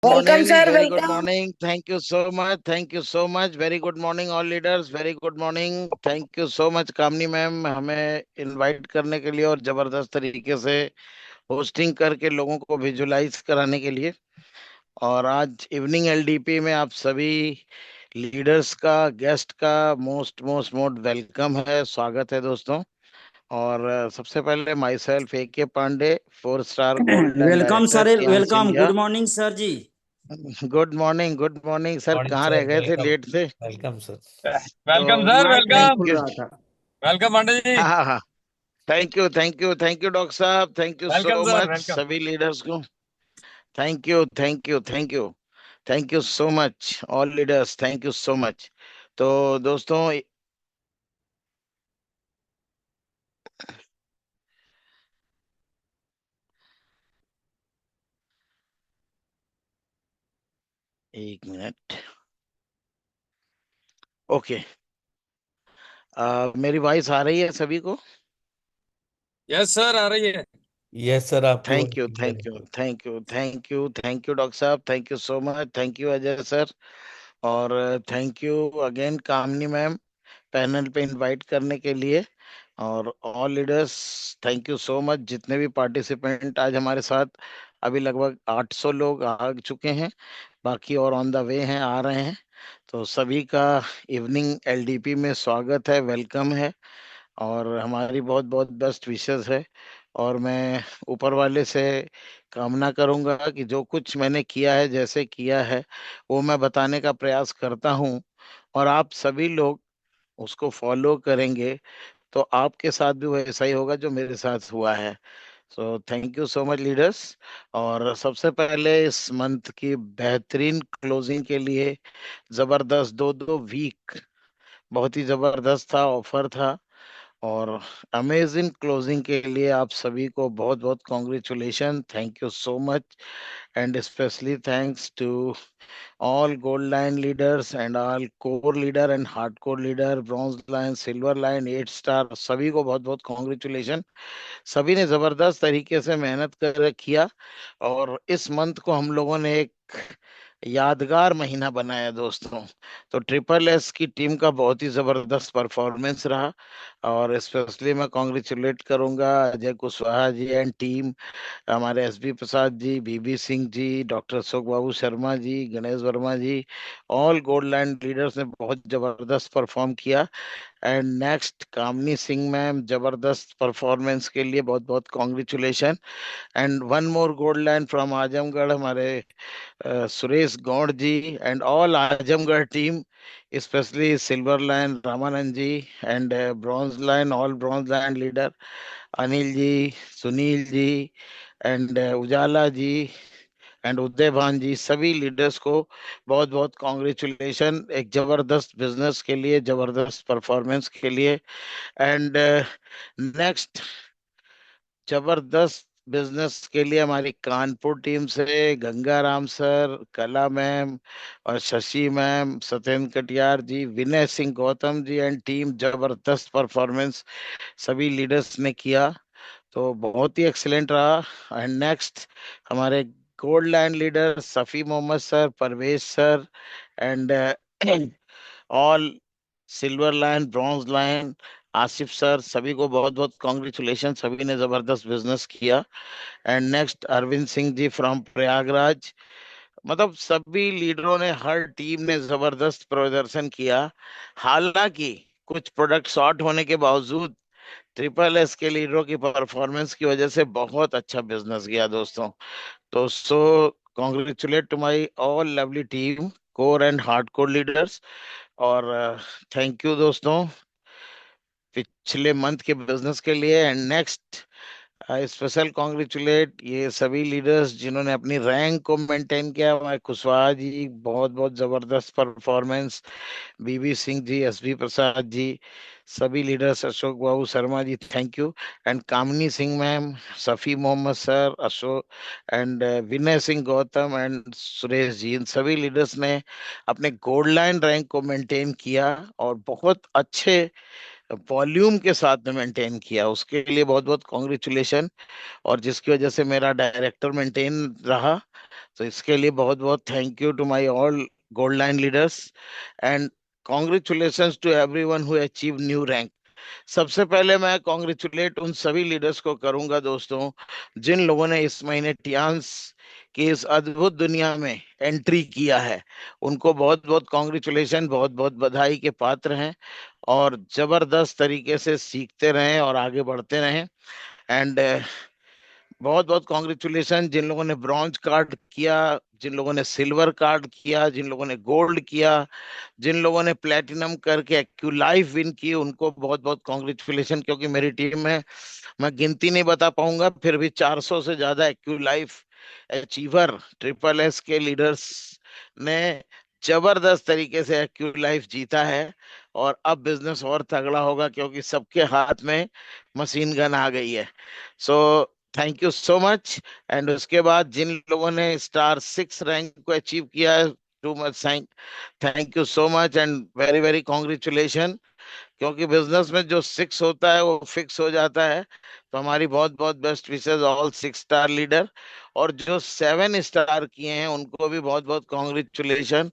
Morning, Welcome, Ali. sir. Very good Welcome. morning. Thank you so much. Thank you so much. Very good morning, all leaders. Very good morning. Thank you so much, Kamini ma'am, हमें invite करने के लिए और जबरदस्त तरीके से hosting करके लोगों को विजुलाइज कराने के लिए। और आज इवनिंग एलडीपी में आप सभी लीडर्स का, गेस्ट का मोस्ट मोस्ट मोस्ट वेलकम है, स्वागत है दोस्तों। और सबसे पहले my self A K Pandey, 4 star gold line welcome sir. Director, Riyansh welcome. Good India. Morning sir ji. Good morning sir, morning कहाँ रह सर, गए थे, वेलकम। लेट थे? Welcome sir. वेलकम तो सर, माइक नहीं वेलकम। खुल थैंक यू। रहा था। वेलकम पांडे जी। हाँ हाँ हाँ। थैंक यू डॉक्टर साहब, thank you welcome so sir, much welcome. सभी लीडर्स को। Thank you thank you so much all leaders, thank you so much. तो दोस्तों, एक मिनट। ओके। मेरी वॉइस आ रही है सभी को? यस सर, आ रही है। यस सर, आपकी thank voice you clear thank है। You thank you thank you thank you doctor साहब, thank you so much, thank you Ajay sir. और thank you again Kamni ma'am, panel पे इनवाइट करने के लिए। और all leaders, thank you so much, जितने भी पार्टिसिपेंट आज हमारे साथ। अभी लगभग 800 लोग आ चुके हैं, बाकी और ऑन द वे हैं, आ रहे हैं। तो सभी का इवनिंग एलडीपी में स्वागत है, वेलकम है। और हमारी बहुत बहुत बेस्ट विशेस है। और मैं ऊपर वाले से कामना करूंगा कि जो कुछ मैंने किया है, जैसे किया है, वो मैं बताने का प्रयास करता हूँ। और आप सभी लोग उसको फॉलो करेंगे तो आपके साथ भी वैसा ही होगा जो मेरे साथ हुआ है। So thank you so much leaders. और सबसे पहले इस मंथ की बेहतरीन क्लोजिंग के लिए जबरदस्त 2-2 वीक, बहुत ही जबरदस्त था, ऑफर था। और अमेजिंग क्लोजिंग के लिए आप सभी को बहुत बहुत congratulation, thank you so much. And specially thanks to all gold line leaders and all core leader and hardcore leader, bronze line, silver line, 8 star, सभी को बहुत बहुत कॉन्ग्रेचुलेशन। सभी ने जबरदस्त तरीके से मेहनत कर किया। और इस मंथ को हम लोगों ने एक यादगार महीना बनाया दोस्तों। तो ट्रिपल एस की टीम का बहुत ही जबरदस्त परफॉर्मेंस रहा। और स्पेशली मैं कॉन्ग्रेचुलेट करूंगा अजय कुशवाहा जी एंड टीम, हमारे SB Prasad ji, BB Singh ji, doctor Ashok Babu Sharma ji, Ganesh Verma ji, all gold line leaders ने बहुत जबरदस्त परफॉर्म किया। And next Kamni Singh ma'am, जबरदस्त परफॉर्मेंस के लिए बहुत बहुत congratulation. And one more gold line from Azamgarh, हमारे Suresh Gaur ji and all Azamgarh team, specially silver line Ramanand ji, and bronze line, all bronze line leader Anil ji, Sunil ji, and Ujala ji, and Uday Bhan ji, सभी लीडर्स को बहुत बहुत कॉन्ग्रेचुलेशन एक जबरदस्त बिजनेस के लिए, जबरदस्त परफॉर्मेंस के लिए। एंड नेक्स्ट जबरदस्त बिजनेस के लिए हमारी कानपुर टीम से गंगाराम सर, कला मैम और Shashi ma'am, Satyendra Katiyar ji, Vinay Singh Gautam ji and team, जबरदस्त परफॉर्मेंस सभी लीडर्स ने किया। तो बहुत ही एक्सीलेंट रहा। एंड नेक्स्ट हमारे gold line leader Safi Mohammad sir, Parvez sir, and all silver line, bronze line, Asif sir, सभी को बहुत बहुत कॉन्ग्रेचुलेशन, सभी ने जबरदस्त बिजनेस किया। And next Arvind Singh ji from Prayagraj. मतलब सभी लीडरों ने, हर टीम ने जबरदस्त प्रदर्शन किया। हालांकि कुछ प्रोडक्ट शॉर्ट होने के बावजूद ट्रिपल एस के लीडरों की परफॉर्मेंस की वजह से बहुत अच्छा बिजनेस गया दोस्तों। तो congratulate to my all lovely team, core and hard core leaders. और थैंक यू दोस्तों पिछले मंथ के बिजनेस के लिए। एंड नेक्स्ट स्पेशल कॉन्ग्रेचुलेट ये सभी लीडर्स जिन्होंने अपनी रैंक को मेंटेन किया। हमारे कुशवाहा जी, बहुत बहुत जबरदस्त performance, BB Singh ji, SB Prasad ji, सभी leaders, Ashok Babu Sharma ji, thank you. And Kamni Singh ma'am, Safi Mohammad sir, Ashok and Vinay Singh Gautam and Suresh ji, इन सभी लीडर्स ने अपने गोल्ड लाइन रैंक को मेंटेन किया और बहुत अच्छे वॉल्यूम के साथ में मेंटेन किया, उसके लिए बहुत बहुत कॉन्ग्रेचुलेशन। और जिसकी वजह से मेरा डायरेक्टर मेंटेन रहा, तो इसके लिए बहुत बहुत thank you to my all gold line leaders. And congratulations to everyone who achieve new rank. सबसे पहले मैं कॉन्ग्रेचुलेट उन सभी लीडर्स को करूंगा दोस्तों, जिन लोगों ने इस महीने टियान्स की इस अद्भुत दुनिया में एंट्री किया है। उनको बहुत बहुत कॉन्ग्रेचुलेशन, बहुत बहुत बधाई के पात्र हैं। और जबरदस्त तरीके से सीखते रहें और आगे बढ़ते रहें। एंड बहुत बहुत कॉन्ग्रेचुलेशन जिन लोगों ने ब्रॉन्ज कार्ड किया, जिन लोगों ने सिल्वर कार्ड किया, जिन लोगों ने गोल्ड किया, जिन लोगों ने प्लेटिनम करके एक्यू लाइफ विन की, उनको बहुत बहुत कॉन्ग्रेचुलेशन। क्योंकि मेरी टीम में, मैं गिनती नहीं बता पाऊंगा, फिर भी 400 से ज्यादा AQ life achiever triple S के लीडर्स ने जबरदस्त तरीके से एक्यू लाइफ जीता है। और अब बिजनेस और तगड़ा होगा क्योंकि सबके हाथ में मशीन गन आ गई है। So thank you so much. And उसके बाद जिन लोगों ने स्टार 6 रैंक को अचीव किया है, too much thank thank you so much and very very congratulation. क्योंकि बिजनेस में जो 6 होता है वो फिक्स हो जाता है। तो हमारी बहुत बहुत best wishes all 6 star leader. और जो 7 स्टार किए हैं उनको भी बहुत बहुत कॉन्ग्रेचुलेशन,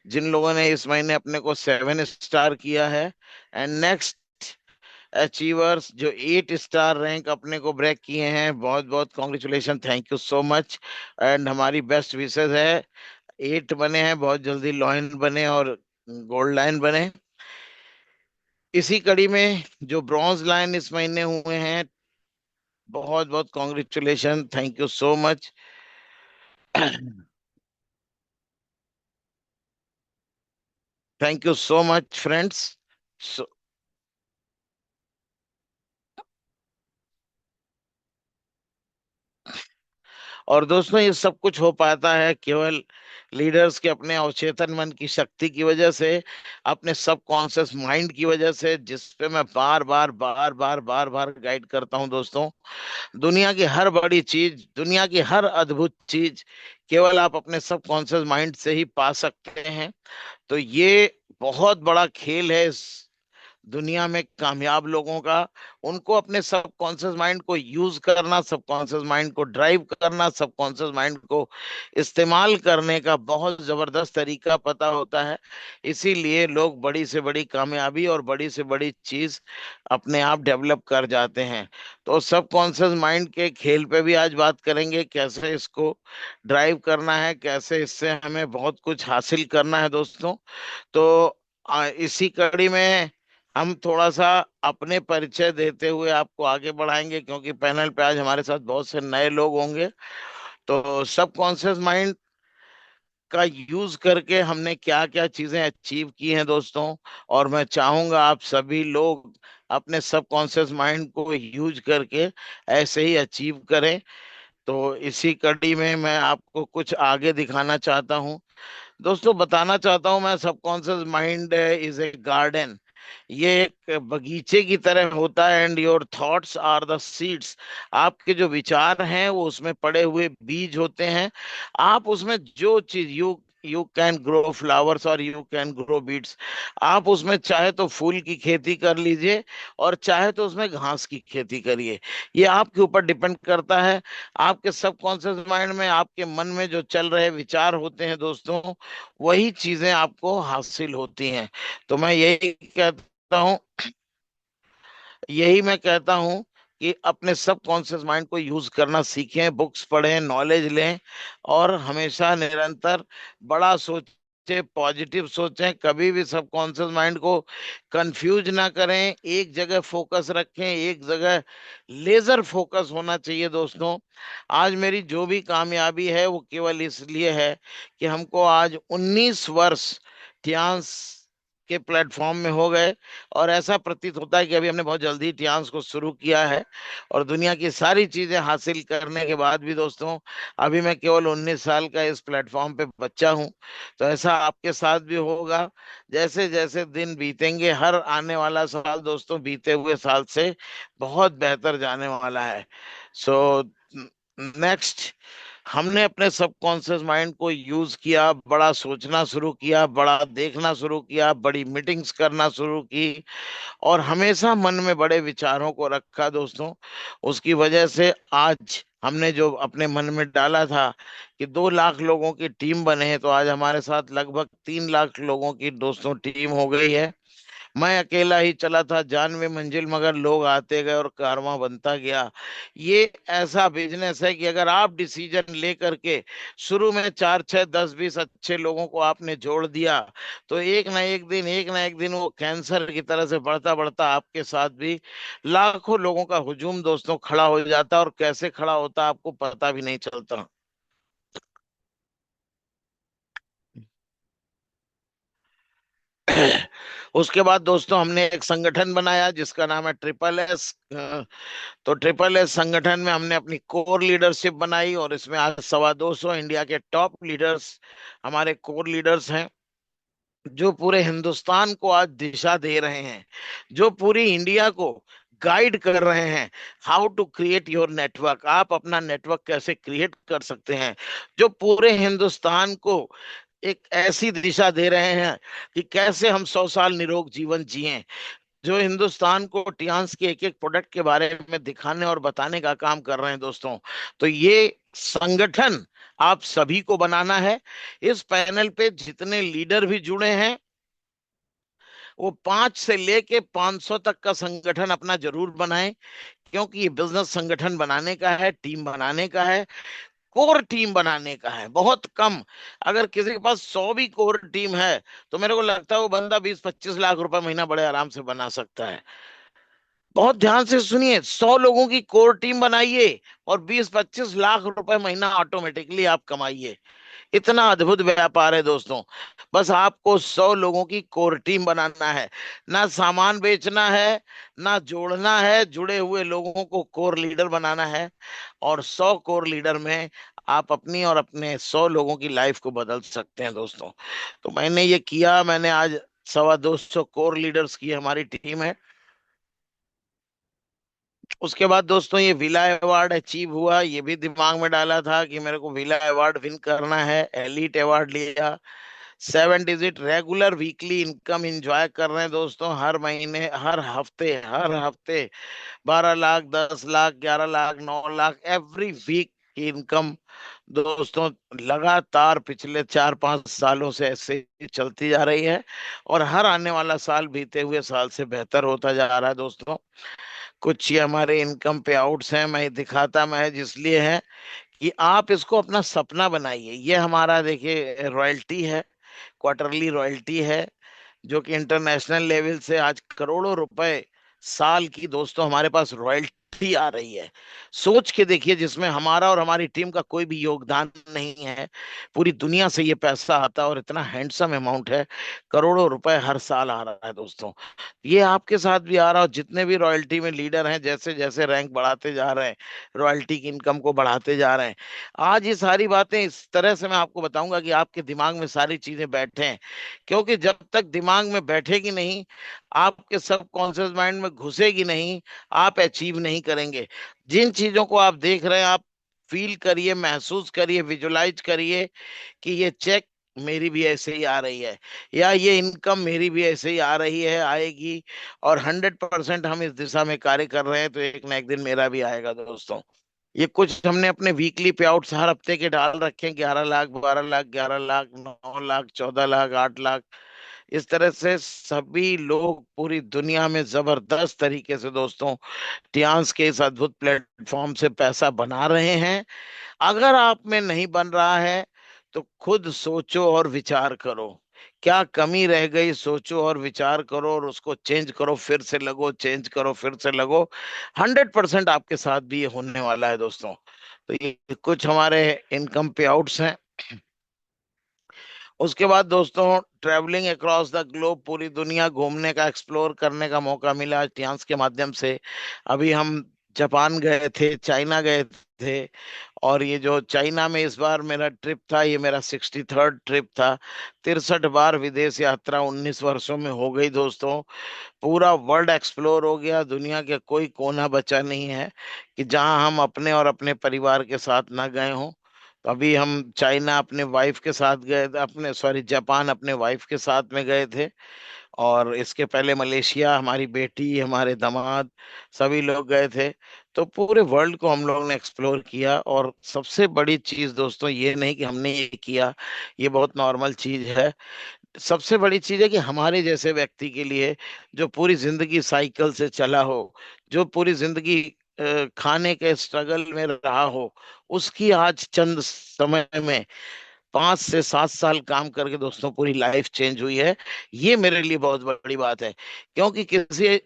जिन लोगों ने इस महीने अपने को 7 स्टार किया है। एंड नेक्स्ट अचीवर्स जो 8 स्टार रैंक अपने को ब्रेक किए हैं, बहुत बहुत congratulation, thank you so much. And हमारी बेस्ट विशेस है 8 बने हैं, बहुत जल्दी लॉयन बने और गोल्ड लाइन बने। इसी कड़ी में जो ब्रॉन्ज लाइन इस महीने हुए हैं, बहुत बहुत congratulation, thank you so much. Thank you so much friends. और दोस्तों, ये सब कुछ हो पाता है केवल लीडर्स के अपने अवचेतन मन की शक्ति की वजह से, अपने सब कॉन्शियस माइंड की वजह से, जिस पे मैं बार बार बार बार बार बार गाइड करता हूं दोस्तों। दुनिया की हर बड़ी चीज, दुनिया की हर अद्भुत चीज केवल आप अपने सब कॉन्शियस माइंड से ही पा सकते हैं। तो ये बहुत बड़ा खेल है इस दुनिया में कामयाब लोगों का। उनको अपने सबकॉन्शियस माइंड को यूज करना, सबकॉन्शियस माइंड को ड्राइव करना, सबकॉन्शियस माइंड को इस्तेमाल करने का बहुत जबरदस्त तरीका पता होता है। इसीलिए लोग बड़ी से बड़ी कामयाबी और बड़ी से बड़ी चीज अपने आप डेवलप कर जाते हैं। तो सबकॉन्शियस माइंड के खेल पे भी आज बात करेंगे, कैसे इसको ड्राइव करना है, कैसे इससे हमें बहुत कुछ हासिल करना है दोस्तों। तो इसी कड़ी में हम थोड़ा सा अपने परिचय देते हुए आपको आगे बढ़ाएंगे, क्योंकि पैनल पे आज हमारे साथ बहुत से नए लोग होंगे। तो सबकॉन्शियस माइंड का यूज करके हमने क्या क्या चीजें अचीव की हैं दोस्तों, और मैं चाहूंगा आप सभी लोग अपने सबकॉन्शियस माइंड को यूज करके ऐसे ही अचीव करें। तो इसी कड़ी में मैं आपको कुछ आगे दिखाना चाहता हूँ दोस्तों, बताना चाहता हूं मैं। Subconscious mind is a garden, ये एक बगीचे की तरह होता है। And your thoughts are the seeds, आपके जो विचार हैं वो उसमें पड़े हुए बीज होते हैं। आप उसमें जो चीज, you you can grow flowers और यू कैन ग्रो बीट्स। आप उसमें चाहे तो फूल की खेती कर लीजिए और चाहे तो उसमें घास की खेती करिए। ये आपके ऊपर डिपेंड करता है। आपके सबकॉन्शियस माइंड में, आपके मन में जो चल रहे विचार होते हैं दोस्तों, वही चीजें आपको हासिल होती हैं। तो मैं यही मैं कहता हूं कि अपने सबकॉन्शियस माइंड को यूज करना सीखें, बुक्स पढ़ें, नॉलेज लें, और हमेशा निरंतर बड़ा सोचें, पॉजिटिव सोचें। कभी भी सबकॉन्शियस माइंड को कंफ्यूज ना करें, एक जगह फोकस रखें, एक जगह लेजर फोकस होना चाहिए दोस्तों। आज मेरी जो भी कामयाबी है वो केवल इसलिए है कि हमको आज 19 वर्ष ध्यान के प्लेटफॉर्म में हो गए। और ऐसा प्रतीत होता है कि अभी हमने बहुत जल्दी टियांस को शुरू किया है। और दुनिया की सारी चीजें हासिल करने के बाद भी दोस्तों, अभी मैं केवल 19 साल का इस प्लेटफॉर्म पे बच्चा हूं। तो ऐसा आपके साथ भी होगा। जैसे जैसे दिन बीतेंगे, हर आने वाला साल दोस्तों बीते हुए साल से बहुत बेहतर जाने वाला है। सो नेक्स्ट, हमने अपने सबकॉन्शियस माइंड को यूज किया, बड़ा सोचना शुरू किया, बड़ा देखना शुरू किया, बड़ी मीटिंग्स करना शुरू की, और हमेशा मन में बड़े विचारों को रखा दोस्तों। उसकी वजह से आज हमने जो अपने मन में डाला था कि 2 लाख लोगों की टीम बने हैं, तो आज हमारे साथ लगभग 3 लाख लोगों की दोस्तों टीम हो गई है। मैं अकेला ही चला था 91 मंजिल, मगर लोग आते गए और कारवां बनता गया। ये ऐसा बिजनेस है कि अगर आप डिसीजन ले करके शुरू में 4 6 10 20 अच्छे लोगों को आपने जोड़ दिया, तो एक ना एक दिन वो कैंसर की तरह से बढ़ता बढ़ता आपके साथ भी लाखों लोगों का हुजूम दोस्तों खड़ा हो जाता है, और कैसे खड़ा होता आपको पता भी नहीं चलता। उसके बाद दोस्तों हमने एक संगठन बनाया जिसका नाम है ट्रिपल एस। तो ट्रिपल एस संगठन में हमने अपनी कोर लीडरशिप बनाई, और इसमें आज 225 इंडिया के टॉप लीडर्स हमारे कोर लीडर्स हैं, जो पूरे हिंदुस्तान को आज दिशा दे रहे हैं, जो पूरी इंडिया को गाइड कर रहे हैं। How to create your network, आप अपना नेटवर्क कैसे क्रिएट कर सकते हैं, जो पूरे हिंदुस्तान को एक ऐसी दिशा दे रहे हैं कि कैसे हम 100 साल निरोग जीवन जिएं, जो हिंदुस्तान को टियान्स के एक एक प्रोडक्ट के बारे में दिखाने और बताने का काम कर रहे हैं दोस्तों। तो ये संगठन आप सभी को बनाना है। इस पैनल पे जितने लीडर भी जुड़े हैं, वो 5 से लेके 500 तक का संगठन अपना जरूर बनाएं, क्योंकि ये बिजनेस संगठन बनाने का है, टीम बनाने का है, कोर टीम बनाने का है। बहुत कम, अगर किसी के पास 100 भी कोर टीम है, तो मेरे को लगता है वो बंदा 20 25 लाख रुपए महीना बड़े आराम से बना सकता है। बहुत ध्यान से सुनिए, 100 लोगों की कोर टीम बनाइए और 20 25 लाख रुपए महीना ऑटोमेटिकली आप कमाइए। इतना अद्भुत व्यापार है दोस्तों। बस आपको 100 लोगों की कोर टीम बनाना है, ना सामान बेचना है, ना जोड़ना है, जुड़े हुए लोगों को कोर लीडर बनाना है। और 100 कोर लीडर में आप अपनी और अपने 100 लोगों की लाइफ को बदल सकते हैं दोस्तों। तो मैंने ये किया, मैंने आज 225 कोर लीडर्स की हमारी टीम है। उसके बाद दोस्तों ये विला अवार्ड अचीव हुआ, ये भी दिमाग में डाला था कि मेरे को विला अवार्ड विन करना है, एलिट अवार्ड लिया। 7 digit regular weekly income enjoy कर रहे हैं दोस्तों, हर महीने, हर हफ्ते 12 लाख, 10 लाख, 11 लाख, 9 लाख एवरी वीक की इनकम दोस्तों, लगातार पिछले 4 5 सालों से ऐसे ही चलती जा रही है। और हर आने वाला साल बीते हुए साल से बेहतर होता जा रहा है दोस्तों। कुछ ये हमारे इनकम पे आउट्स हैं, मैं दिखाता महज इसलिए है कि आप इसको अपना सपना बनाइए। ये हमारा देखिए रॉयल्टी है, क्वार्टरली रॉयल्टी है, जो कि इंटरनेशनल लेवल से आज करोड़ों रुपए साल की दोस्तों हमारे पास रॉयल्टी आ रही है। सोच के देखिए, जिसमें हमारा और हमारी टीम का कोई भी योगदान नहीं है, पूरी दुनिया से ये पैसा आता है, और इतना हैंडसम अमाउंट है, करोड़ों रुपए हर साल आ रहा है दोस्तों। ये आपके साथ भी आ रहा है, और जितने भी रॉयल्टी में लीडर हैं, जैसे जैसे रैंक बढ़ाते जा रहे हैं, रॉयल्टी की इनकम को बढ़ाते जा रहे हैं। आज ये सारी बातें इस तरह से मैं आपको बताऊंगा कि आपके दिमाग में सारी चीजें बैठे, क्योंकि जब तक दिमाग में बैठेगी नहीं, आपके सब कॉन्शियस माइंड में घुसेगी नहीं, आप अचीव नहीं करेंगे। जिन चीजों को आप देख रहे हैं, आप फील करिए, महसूस करिए, विजुलाइज करिए कि ये चेक मेरी भी ऐसे ही आ रही है, या ये इनकम मेरी भी ऐसे ही आ रही है, आएगी। और 100% हम इस दिशा में कार्य कर रहे हैं, तो एक ना एक दिन मेरा भी आएगा दोस्तों। ये कुछ हमने अपने वीकली पे आउट्स हर हफ्ते के डाल रखे हैं, 11 लाख, 12 लाख, 11 लाख, 9 लाख, 14 लाख, 8 लाख। इस तरह से सभी लोग पूरी दुनिया में जबरदस्त तरीके से दोस्तों टियान्स के इस अद्भुत प्लेटफॉर्म से पैसा बना रहे हैं। अगर आप में नहीं बन रहा है, तो खुद सोचो और विचार करो, क्या कमी रह गई, सोचो और विचार करो, और उसको चेंज करो, फिर से लगो, चेंज करो, फिर से लगो। 100% आपके साथ भी ये होने वाला है दोस्तों। तो ये कुछ हमारे इनकम पे आउट्स हैं। उसके बाद दोस्तों ट्रैवलिंग अक्रॉस द ग्लोब, पूरी दुनिया घूमने का, एक्सप्लोर करने का मौका मिला आज टियान्स के माध्यम से। अभी हम जापान गए थे, चाइना गए थे, और ये जो चाइना में इस बार मेरा ट्रिप था, ये मेरा 63rd ट्रिप था। 63 बार विदेश यात्रा 19 वर्षों में हो गई दोस्तों। पूरा वर्ल्ड एक्सप्लोर हो गया, दुनिया के कोई कोना बचा नहीं है कि जहां हम अपने और अपने परिवार के साथ ना गए हों। तो अभी हम चाइना अपने वाइफ के साथ गए थे, अपने सॉरी जापान अपने वाइफ के साथ में गए थे। और इसके पहले मलेशिया, हमारी बेटी, हमारे दामाद, सभी लोग गए थे। तो पूरे वर्ल्ड को हम लोग ने एक्सप्लोर किया। और सबसे बड़ी चीज दोस्तों ये नहीं कि हमने ये किया, ये बहुत नॉर्मल चीज है। सबसे बड़ी चीज है कि हमारे जैसे व्यक्ति के लिए, जो पूरी जिंदगी साइकिल से चला हो, जो पूरी जिंदगी खाने के स्ट्रगल में रहा हो, उसकी आज चंद समय में 5 से 7 साल काम करके दोस्तों पूरी लाइफ चेंज हुई है। ये मेरे लिए बहुत बड़ी बात है। क्योंकि किसी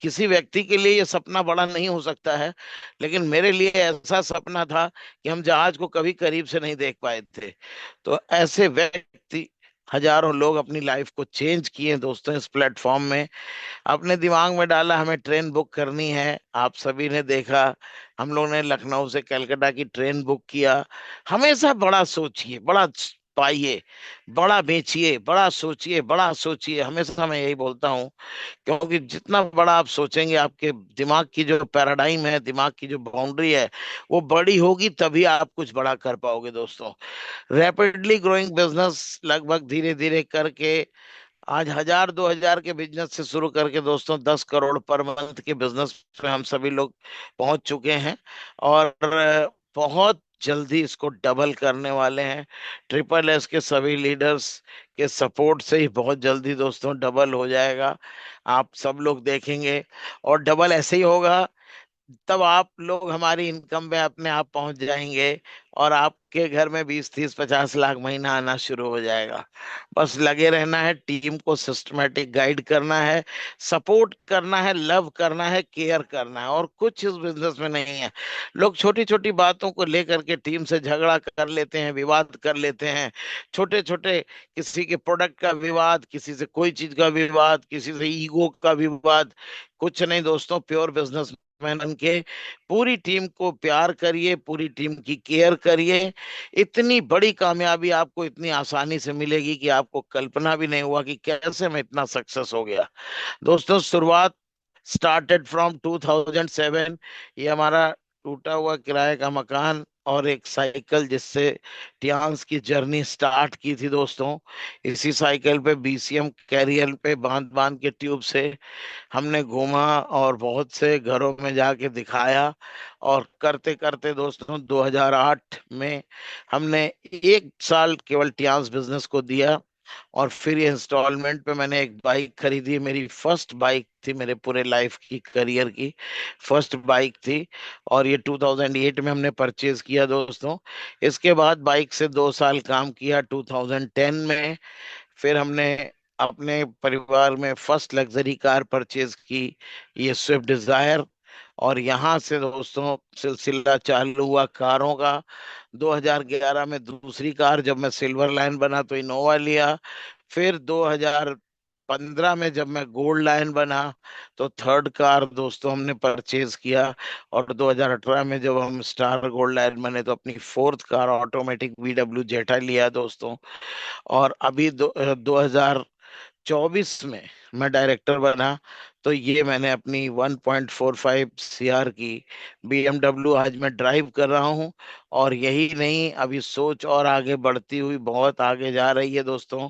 किसी व्यक्ति के लिए ये सपना बड़ा नहीं हो सकता है, लेकिन मेरे लिए ऐसा सपना था कि हम जहाज को कभी करीब से नहीं देख पाए थे। तो ऐसे व्यक्ति, हजारों लोग अपनी लाइफ को चेंज किए दोस्तों इस प्लेटफॉर्म में। अपने दिमाग में डाला हमें ट्रेन बुक करनी है, आप सभी ने देखा, हम लोग ने लखनऊ से कलकत्ता की ट्रेन बुक किया। हमेशा बड़ा सोचिए, बड़ा पाइए, बड़ा बेचिए, बड़ा सोचिए, बड़ा सोचिए, हमेशा मैं यही बोलता हूँ। क्योंकि जितना बड़ा आप सोचेंगे, आपके दिमाग की जो पैराडाइम है, दिमाग की जो बाउंड्री है, वो बड़ी होगी, तभी आप कुछ बड़ा कर पाओगे दोस्तों। रैपिडली ग्रोइंग बिजनेस लगभग धीरे धीरे करके आज 1000 2000 के बिजनेस से शुरू करके दोस्तों 10 करोड़ पर मंथ के बिजनेस में हम सभी लोग पहुंच चुके हैं। और बहुत जल्दी इसको डबल करने वाले हैं। ट्रिपल एस के सभी लीडर्स के सपोर्ट से ही बहुत जल्दी दोस्तों डबल हो जाएगा। आप सब लोग देखेंगे। और डबल ऐसे ही होगा, तब आप लोग हमारी इनकम में अपने आप पहुंच जाएंगे। और आपके घर में 20 30 50 लाख महीना आना शुरू हो जाएगा। बस लगे रहना है, टीम को सिस्टमेटिक गाइड करना है, सपोर्ट करना है, लव करना है, केयर करना है, और कुछ इस बिजनेस में नहीं है। लोग छोटी छोटी बातों को लेकर के टीम से झगड़ा कर लेते हैं, विवाद कर लेते हैं। छोटे छोटे, किसी के प्रोडक्ट का विवाद, किसी से कोई चीज का विवाद, किसी से ईगो का विवाद। कुछ नहीं दोस्तों, प्योर बिजनेस मैन बन के पूरी टीम को प्यार करिए, पूरी टीम की केयर करिए। इतनी बड़ी कामयाबी आपको इतनी आसानी से मिलेगी कि आपको कल्पना भी नहीं हुआ कि कैसे मैं इतना सक्सेस हो गया। दोस्तों शुरुआत स्टार्टेड फ्रॉम 2007। ये हमारा टूटा हुआ किराए का मकान और एक साइकिल जिससे टियांस की जर्नी स्टार्ट की थी दोस्तों। इसी साइकिल पे बीसीएम कैरियर पे बांध बांध के ट्यूब से हमने घूमा और बहुत से घरों में जाके दिखाया। और करते करते दोस्तों 2008 में हमने 1 साल केवल टियांस बिजनेस को दिया। और फिर ये इंस्टॉलमेंट पे मैंने एक बाइक खरीदी, मेरी फर्स्ट बाइक थी, मेरे पूरे लाइफ की करियर की फर्स्ट बाइक थी। और ये 2008 में हमने परचेज किया दोस्तों। इसके बाद बाइक से 2 साल काम किया 2010 में। फिर हमने अपने परिवार में फर्स्ट लग्जरी कार परचेज की, ये स्विफ्ट डिजायर। और यहाँ से दोस्तों सिलसिला चालू हुआ कारों का। 2011 में दूसरी कार जब मैं सिल्वर लाइन बना तो इनोवा लिया। फिर 2015 में जब मैं गोल्ड लाइन बना तो थर्ड कार दोस्तों हमने परचेज किया। और 2018 में जब हम स्टार गोल्ड लाइन बने तो अपनी फोर्थ कार ऑटोमेटिक VW जेटा लिया दोस्तों। और अभी 2024 में मैं डायरेक्टर बना। तो ये मैंने अपनी 1.45 CR की BMW आज मैं ड्राइव कर रहा हूँ। और यही नहीं, अभी सोच और आगे बढ़ती हुई बहुत आगे जा रही है दोस्तों।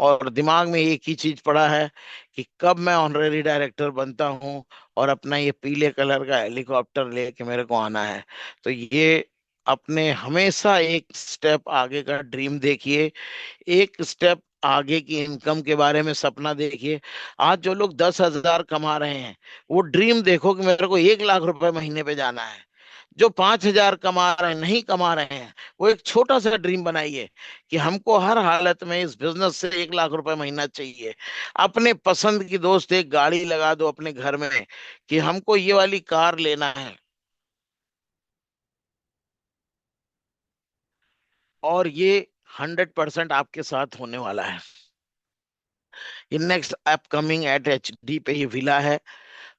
और दिमाग में एक ही चीज पड़ा है कि कब मैं ऑनरेरी डायरेक्टर बनता हूँ और अपना ये पीले कलर का हेलीकॉप्टर लेके मेरे को आना है। तो ये अपने हमेशा एक स्टेप आगे का ड्रीम देखिए, एक स्टेप आगे की इनकम के बारे में सपना देखिए। आज जो लोग 10 हजार कमा रहे हैं, वो ड्रीम देखो कि मेरे को 1 लाख रुपए महीने पे जाना है। जो 5 हजार कमा रहे हैं, नहीं कमा रहे हैं, वो एक छोटा सा ड्रीम बनाइए कि हमको हर हालत में इस बिजनेस से 1 लाख रुपए महीना चाहिए। अपने पसंद की दोस्त एक गाड़ी लगा दो अपने घर में कि हमको ये वाली कार लेना है। और ये 100% आपके साथ होने वाला है। ये नेक्स्ट अपकमिंग एट HD पे ये विला है।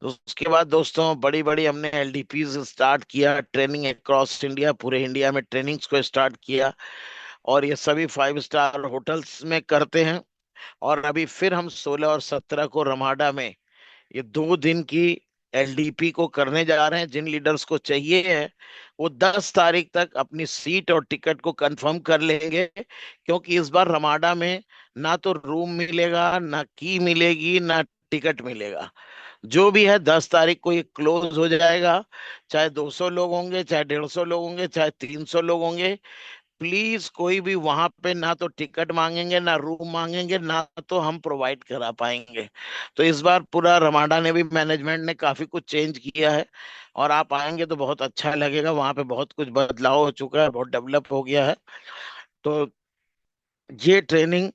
तो उसके बाद दोस्तों बड़ी बड़ी हमने LDP स्टार्ट किया, ट्रेनिंग अक्रॉस इंडिया, पूरे इंडिया में ट्रेनिंग्स को स्टार्ट किया। और ये सभी 5 स्टार होटल्स में करते हैं। और अभी फिर हम 16 और 17 को रमाडा में ये 2 दिन की LDP को करने जा रहे हैं। जिन लीडर्स को चाहिए है वो 10 तारीख तक अपनी सीट और टिकट को कंफर्म कर लेंगे, क्योंकि इस बार रमाडा में ना तो रूम मिलेगा, ना की मिलेगी, ना टिकट मिलेगा। जो भी है 10 तारीख को ये क्लोज हो जाएगा। चाहे 200 लोग होंगे, चाहे 150 लोग होंगे, चाहे 300 लोग होंगे, प्लीज कोई भी वहां पे ना तो टिकट मांगेंगे, ना रूम मांगेंगे, ना तो हम प्रोवाइड करा पाएंगे। तो इस बार पूरा रमाडा ने भी, मैनेजमेंट ने काफी कुछ चेंज किया है। और आप आएंगे तो बहुत अच्छा लगेगा, वहां पे बहुत कुछ बदलाव हो चुका है, बहुत डेवलप हो गया है। तो ये ट्रेनिंग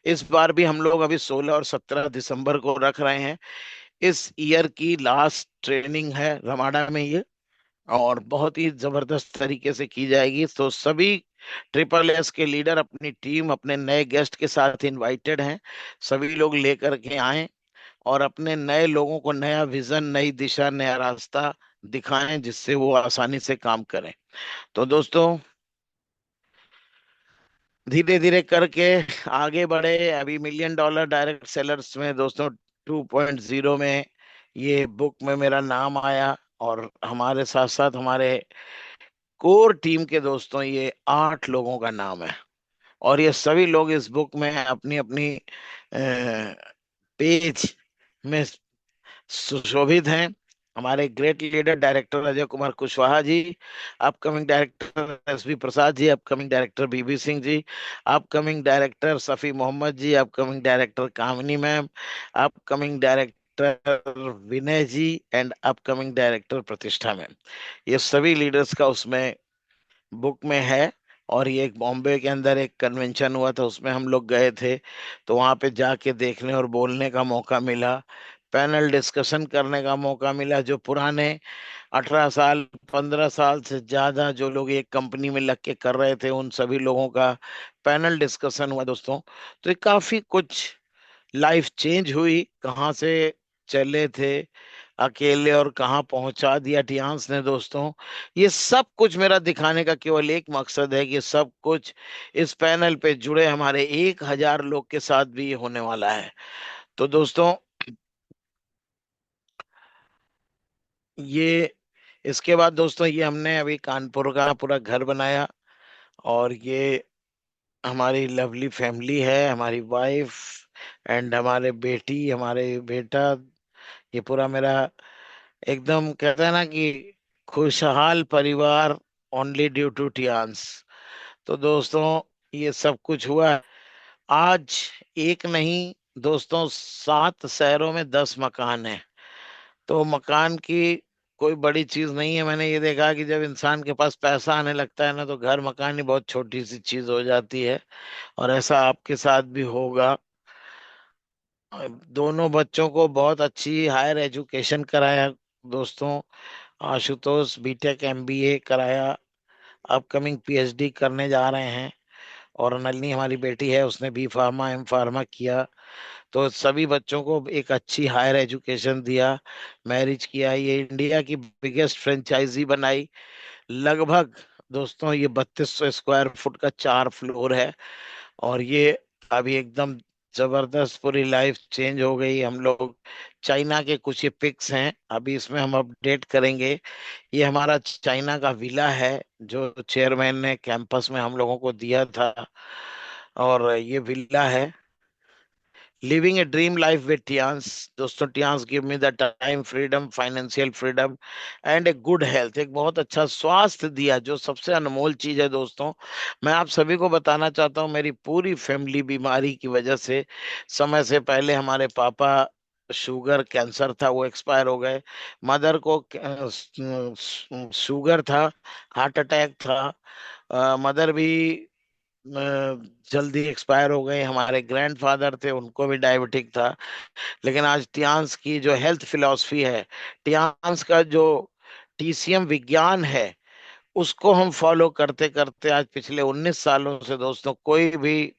इस बार भी हम लोग अभी 16 और 17 दिसंबर को रख रहे हैं। इस ईयर की लास्ट ट्रेनिंग है रमाडा में ये, और बहुत ही जबरदस्त तरीके से की जाएगी। तो सभी ट्रिपल एस के लीडर अपनी टीम अपने नए गेस्ट के साथ इनवाइटेड हैं। सभी लोग लेकर के आए और अपने नए लोगों को नया विजन, नई दिशा, नया रास्ता दिखाएं, जिससे वो आसानी से काम करें। तो दोस्तों, धीरे धीरे करके आगे बढ़े। अभी मिलियन डॉलर डायरेक्ट सेलर्स में दोस्तों 2.0 में ये बुक में मेरा नाम आया। और हमारे साथ साथ हमारे कोर टीम के दोस्तों, ये 8 लोगों का नाम है। और ये सभी लोग इस बुक में अपनी अपनी पेज में सुशोभित हैं। हमारे great leader director Ajay Kumar Kushwaha ji, upcoming director SB Prasad ji, upcoming director BB Singh ji, upcoming director Safi Mohammad ji, upcoming director Kamini ma'am, upcoming director Vinay ji, and upcoming director Pratishtha ma'am. ये सभी लीडर्स का उसमें बुक में है। और ये एक बॉम्बे के अंदर एक कन्वेंशन हुआ था, उसमें हम लोग गए थे। तो वहां पे जाके देखने और बोलने का मौका मिला, पैनल डिस्कशन करने का मौका मिला। जो पुराने 18 साल, 15 साल से ज्यादा जो लोग एक कंपनी में लग के कर रहे थे, उन सभी लोगों का पैनल डिस्कशन हुआ दोस्तों। तो ये काफी कुछ लाइफ चेंज हुई, कहाँ से चले थे अकेले और कहाँ पहुंचा दिया टियांस ने दोस्तों। ये सब कुछ मेरा दिखाने का केवल एक मकसद है कि सब कुछ इस पैनल पे जुड़े हमारे 1,000 लोग के साथ भी ये होने वाला है। तो दोस्तों, ये इसके बाद दोस्तों, ये हमने अभी कानपुर का पूरा घर बनाया। और ये हमारी लवली फैमिली है, हमारी वाइफ एंड हमारे बेटी, हमारे बेटा, ये पूरा मेरा एकदम कहते हैं ना कि खुशहाल परिवार, ओनली ड्यू टू टियान्स। तो दोस्तों, ये सब कुछ हुआ है। आज एक नहीं दोस्तों, 7 शहरों में 10 मकान है। तो मकान की कोई बड़ी चीज नहीं है। मैंने ये देखा कि जब इंसान के पास पैसा आने लगता है ना, तो घर मकान ही बहुत छोटी सी चीज हो जाती है। और ऐसा आपके साथ भी होगा। दोनों बच्चों को बहुत अच्छी हायर एजुकेशन कराया दोस्तों। आशुतोष बीटेक एमबीए कराया, अपकमिंग पीएचडी करने जा रहे हैं। और नलिनी हमारी बेटी है, उसने बी फार्मा एम फार्मा किया। तो सभी बच्चों को एक अच्छी हायर एजुकेशन दिया, मैरिज किया। ये इंडिया की बिगेस्ट फ्रेंचाइजी बनाई। लगभग दोस्तों, ये 3200 स्क्वायर फुट का 4 फ्लोर है। और ये अभी एकदम जबरदस्त, पूरी लाइफ चेंज हो गई। हम लोग चाइना के कुछ ये पिक्स हैं, अभी इसमें हम अपडेट करेंगे। ये हमारा चाइना का विला है, जो चेयरमैन ने कैंपस में हम लोगों को दिया था। और ये विला है, living a dream life with Tiens. दोस्तों, Tiens give me the time, freedom, financial freedom and a good health. एक बहुत अच्छा स्वास्थ्य दिया, जो सबसे अनमोल चीज है दोस्तों। मैं आप सभी को बताना चाहता हूँ, मेरी पूरी फैमिली बीमारी की वजह से, समय से पहले हमारे पापा शुगर कैंसर था, वो एक्सपायर हो गए। मदर को शुगर था, हार्ट अटैक था। मदर भी जल्दी एक्सपायर हो गए। हमारे ग्रैंडफादर थे, उनको भी डायबिटिक था। लेकिन आज टियान्स की जो हेल्थ फिलॉसफी है, टियान्स का जो टीसीएम विज्ञान है, उसको हम फॉलो करते करते आज पिछले 19 सालों से दोस्तों, कोई भी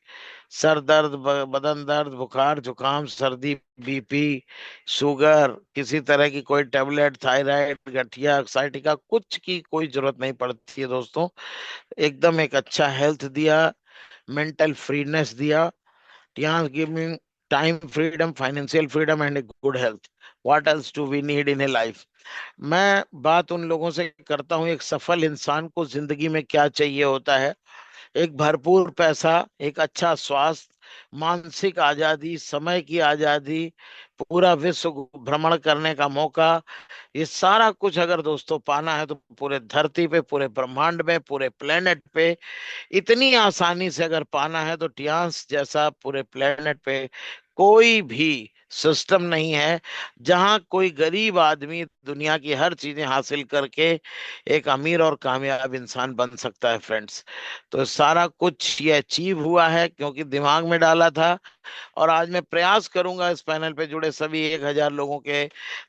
सर दर्द, बदन दर्द, बुखार, जुकाम, सर्दी, बीपी, शुगर, किसी तरह की कोई टेबलेट, थायराइड, गठिया, एक्साइटिका, कुछ की कोई जरूरत नहीं पड़ती है दोस्तों। एकदम एक अच्छा हेल्थ दिया, मेंटल फ्रीनेस दिया। Tiens give me time freedom, financial freedom and good health. What else do we need in a life? मैं बात उन लोगों से करता हूँ, एक सफल इंसान को जिंदगी में क्या चाहिए होता है। एक भरपूर पैसा, एक अच्छा स्वास्थ्य, मानसिक आजादी, समय की आजादी, पूरा विश्व भ्रमण करने का मौका। ये सारा कुछ अगर दोस्तों पाना है तो पूरे धरती पे, पूरे ब्रह्मांड में, पूरे प्लेनेट पे इतनी आसानी से अगर पाना है तो टियास जैसा पूरे प्लेनेट पे कोई भी सिस्टम नहीं है जहां कोई गरीब आदमी दुनिया की हर चीजें हासिल करके एक अमीर और कामयाब इंसान बन सकता है फ्रेंड्स। तो सारा कुछ ये अचीव हुआ है क्योंकि दिमाग में डाला था। और आज मैं प्रयास करूंगा इस पैनल पे जुड़े सभी 1,000 लोगों के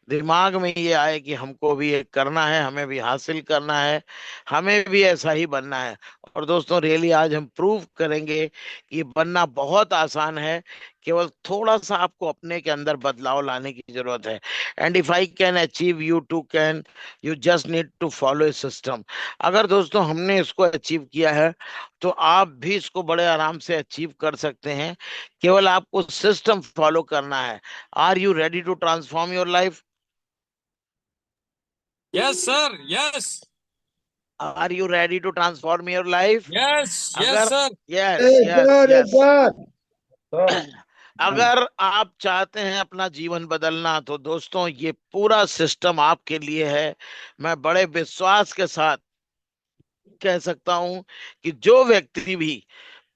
दिमाग में ये आए कि हमको भी ये करना है, हमें भी हासिल करना है, हमें भी ऐसा ही बनना है। और दोस्तों रियली आज हम प्रूव करेंगे कि बनना बहुत आसान है। केवल थोड़ा सा आपको अपने के अंदर बदलाव लाने की जरूरत है। And if I can achieve, you too can. You just need to follow a system. अगर दोस्तों हमने इसको अचीव किया है तो आप भी इसको बड़े आराम से अचीव कर सकते हैं। केवल आपको सिस्टम फॉलो करना है। Are you ready to transform your life? Yes sir, yes. Are you ready to transform your life? Yes, yes अगर सर। यस यस एकदम यस एकदम। हाँ, अगर आप चाहते हैं अपना जीवन बदलना तो दोस्तों ये पूरा सिस्टम आपके लिए है। मैं बड़े विश्वास के साथ कह सकता हूं कि जो व्यक्ति भी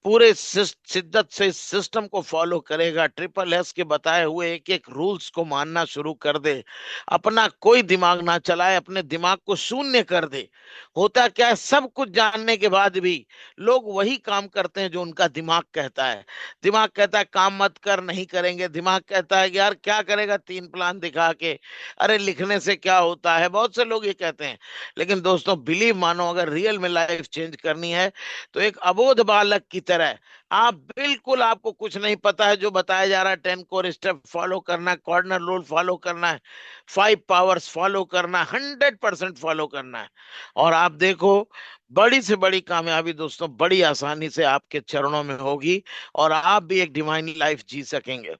पूरे शिद्दत से इस सिस्टम को फॉलो करेगा, ट्रिपल एस के बताए हुए एक एक रूल्स को मानना शुरू कर दे, अपना कोई दिमाग ना चलाए, अपने दिमाग को शून्य कर दे। होता क्या है, सब कुछ जानने के बाद भी लोग वही काम करते हैं जो उनका दिमाग कहता है। दिमाग कहता है काम मत कर, नहीं करेंगे। दिमाग कहता है कि यार क्या करेगा 3 प्लान दिखा के, अरे लिखने से क्या होता है, बहुत से लोग ये कहते हैं। लेकिन दोस्तों बिलीव मानो, अगर रियल में लाइफ चेंज करनी है तो एक अबोध बालक की तरह आप बिल्कुल, आपको कुछ नहीं पता है जो बताया जा रहा है, 10 कोर स्टेप फॉलो करना है, कॉर्नर रूल फॉलो करना है, 5 पावर्स फॉलो करना है, 100% फॉलो करना है। और आप देखो बड़ी से बड़ी कामयाबी दोस्तों बड़ी आसानी से आपके चरणों में होगी और आप भी एक डिवाइन लाइफ जी सकेंगे।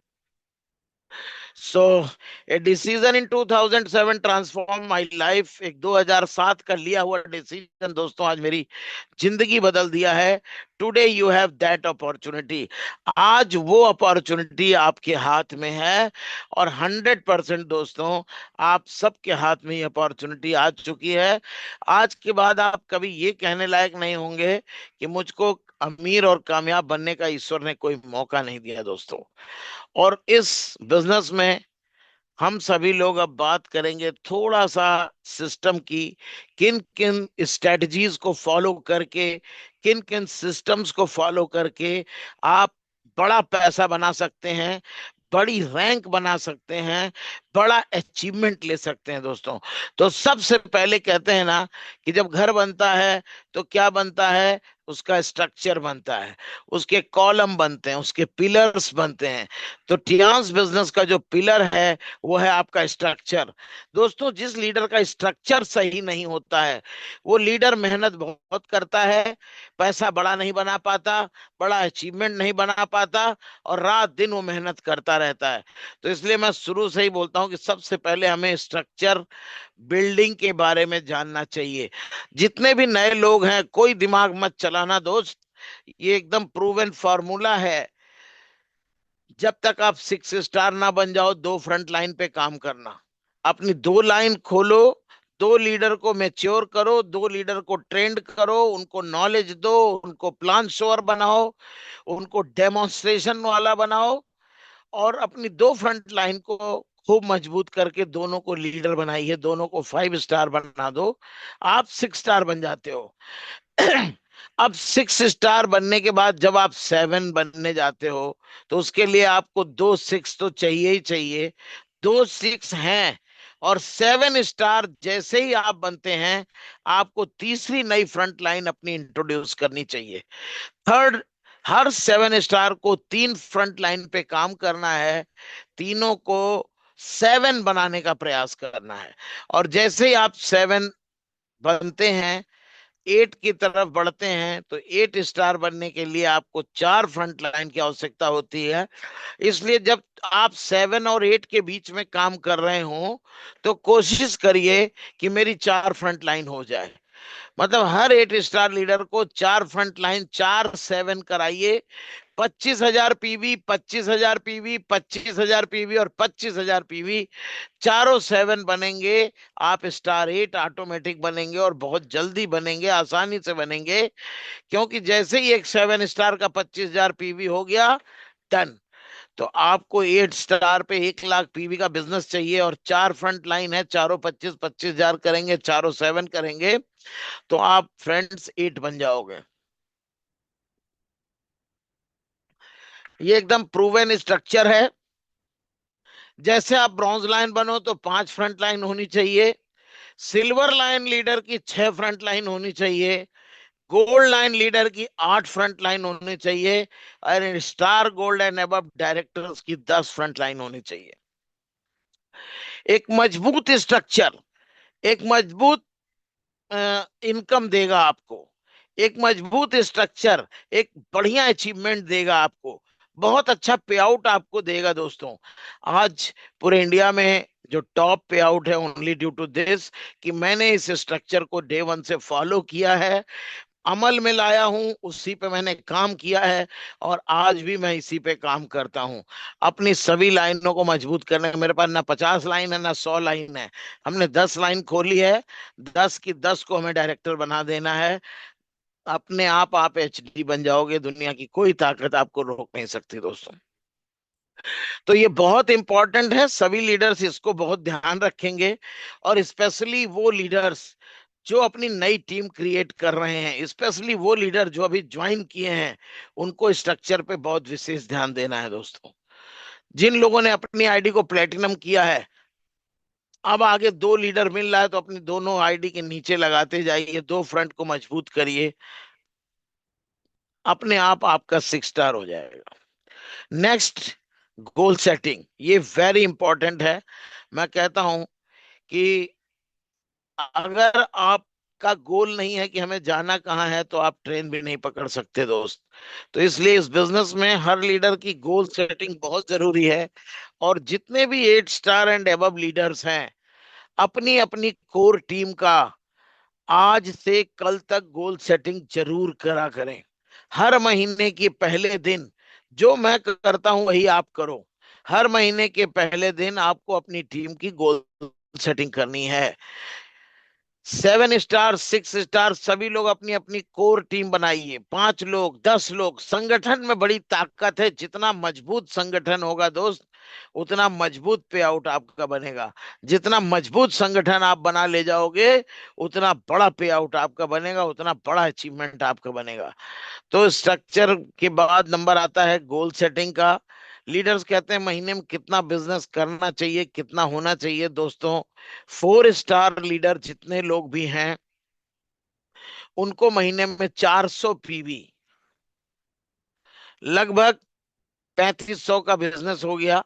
So a decision in 2007 transform my life. एक 2007 का लिया हुआ डिसीजन दोस्तों आज मेरी जिंदगी बदल दिया है। Today you have that opportunity. आज वो अपॉर्चुनिटी आपके हाथ में है। और 100% दोस्तों आप सबके हाथ में ये अपॉर्चुनिटी आ चुकी है। आज के बाद आप कभी ये कहने लायक नहीं होंगे कि मुझको अमीर और कामयाब बनने का ईश्वर ने कोई मौका नहीं दिया दोस्तों। और इस बिजनेस में हम सभी लोग अब बात करेंगे थोड़ा सा सिस्टम की। किन किन स्ट्रेटजीज को फॉलो करके, किन किन सिस्टम्स को फॉलो करके आप बड़ा पैसा बना सकते हैं, बड़ी रैंक बना सकते हैं, बड़ा अचीवमेंट ले सकते हैं दोस्तों। तो सबसे पहले कहते हैं ना कि जब घर बनता है तो क्या बनता है, उसका स्ट्रक्चर बनता है, उसके कॉलम बनते हैं, उसके पिलर्स बनते हैं। तो टियान्स बिजनेस का जो पिलर है वो है आपका स्ट्रक्चर। दोस्तों जिस लीडर का स्ट्रक्चर सही नहीं होता है वो लीडर मेहनत बहुत करता है, पैसा बड़ा नहीं बना पाता, बड़ा अचीवमेंट नहीं बना पाता, और रात दिन वो मेहनत करता रहता है। तो इसलिए मैं शुरू से ही बोलता हूँ कि सबसे पहले हमें स्ट्रक्चर बिल्डिंग के बारे में जानना चाहिए। जितने भी नए लोग हैं कोई दिमाग मत चलाना दोस्त, ये एकदम प्रूवन फॉर्मूला है। जब तक आप 6 स्टार ना बन जाओ, 2 फ्रंट लाइन पे काम करना। अपनी 2 लाइन खोलो, 2 लीडर को मैच्योर करो, 2 लीडर को ट्रेंड करो, उनको नॉलेज दो, उनको प्लान श्योर बनाओ, उनको डेमोन्स्ट्रेशन वाला बनाओ, और अपनी 2 फ्रंट लाइन को खूब मजबूत करके दोनों को लीडर बनाइए, दोनों को 5 स्टार बना दो। आप 6 स्टार बन जाते हो। अब 6 स्टार बनने के बाद जब आप 7 बनने जाते हो तो उसके लिए आपको 2 6 तो चाहिए ही चाहिए। 2 6 हैं, और 7 स्टार जैसे ही आप बनते हैं आपको तीसरी नई फ्रंट लाइन अपनी इंट्रोड्यूस करनी चाहिए। थर्ड, हर 7 स्टार को 3 फ्रंट लाइन पे काम करना है, तीनों को 7 बनाने का प्रयास करना है। और जैसे ही आप 7 बनते हैं एट की तरफ बढ़ते हैं तो 8 स्टार बनने के लिए आपको 4 फ्रंट लाइन की आवश्यकता होती है। इसलिए जब आप 7 और 8 के बीच में काम कर रहे हो तो कोशिश करिए कि मेरी 4 फ्रंट लाइन हो जाए। मतलब हर 8 स्टार लीडर को 4 फ्रंट लाइन, 4 7 कराइए। 25,000 पीवी, 25,000 पीवी, 25,000 पीवी और 25,000 पीवी, चारों 7 बनेंगे। आप स्टार 8 ऑटोमेटिक बनेंगे और बहुत जल्दी बनेंगे, आसानी से बनेंगे। क्योंकि जैसे ही एक 7 स्टार का 25,000 पीवी हो गया, डन। तो आपको 8 स्टार पे 1 लाख पीवी का बिजनेस चाहिए और 4 फ्रंट लाइन है, चारों 25,000 करेंगे, चारों 7 करेंगे, तो आप फ्रेंड्स 8 बन जाओगे। ये एकदम प्रूवन स्ट्रक्चर है। जैसे आप ब्रॉन्ज लाइन बनो तो 5 फ्रंट लाइन होनी चाहिए। सिल्वर लाइन लीडर की 6 फ्रंट लाइन होनी चाहिए। गोल्ड लाइन लीडर की 8 फ्रंट लाइन होनी चाहिए। और star gold and above directors की 10 फ्रंट लाइन होनी चाहिए। एक मजबूत स्ट्रक्चर, एक मजबूत इनकम देगा आपको। एक मजबूत स्ट्रक्चर एक बढ़िया अचीवमेंट देगा आपको। बहुत अच्छा पे आउट आपको देगा दोस्तों। आज पूरे इंडिया में जो टॉप पे आउट है, ओनली ड्यू टू दिस कि मैंने इस स्ट्रक्चर को डे 1 से फॉलो किया है, अमल में लाया हूं, उसी पे मैंने काम किया है और आज भी मैं इसी पे काम करता हूं। अपनी सभी लाइनों को मजबूत करने का, मेरे पास ना 50 लाइन है ना 100 लाइन है, हमने 10 लाइन खोली है। 10 की 10 को हमें डायरेक्टर बना देना है। अपने आप एचडी बन जाओगे, दुनिया की कोई ताकत आपको रोक नहीं सकती दोस्तों। तो ये बहुत इंपॉर्टेंट है, सभी लीडर्स इसको बहुत ध्यान रखेंगे। और स्पेशली वो लीडर्स जो अपनी नई टीम क्रिएट कर रहे हैं, स्पेशली वो लीडर जो अभी ज्वाइन किए हैं, उनको स्ट्रक्चर पे बहुत विशेष ध्यान देना है दोस्तों। जिन लोगों ने अपनी आईडी को प्लेटिनम किया है, अब आगे 2 लीडर मिल रहा है तो अपनी दोनों आईडी के नीचे लगाते जाइए, 2 फ्रंट को मजबूत करिए, अपने आप आपका 6 स्टार हो जाएगा। नेक्स्ट, गोल सेटिंग, ये वेरी इंपॉर्टेंट है। मैं कहता हूं कि अगर आपका गोल नहीं है कि हमें जाना कहाँ है, तो आप ट्रेन भी नहीं पकड़ सकते दोस्त। तो इसलिए इस बिजनेस में हर लीडर की गोल सेटिंग बहुत जरूरी है। और जितने भी 8 स्टार एंड अबव लीडर्स हैं, अपनी अपनी कोर टीम का आज से कल तक गोल सेटिंग जरूर करा करें। हर महीने के पहले दिन जो मैं करता हूं वही आप करो। हर महीने के पहले दिन आपको अपनी टीम की गोल सेटिंग करनी है। 7 स्टार, 6 स्टार सभी लोग अपनी अपनी कोर टीम बनाइए, 5 लोग, 10 लोग। संगठन में बड़ी ताकत है, जितना मजबूत संगठन होगा दोस्त, उतना मजबूत पे आउट आपका बनेगा। जितना मजबूत संगठन आप बना ले जाओगे, उतना बड़ा पे आउट आपका बनेगा, उतना बड़ा अचीवमेंट आपका बनेगा। तो स्ट्रक्चर के बाद नंबर आता है गोल सेटिंग का। लीडर्स कहते हैं महीने में कितना बिजनेस करना चाहिए, कितना होना चाहिए दोस्तों। 4 स्टार लीडर जितने लोग भी हैं, उनको महीने में 400 पीवी, लगभग 3500 का बिजनेस हो गया।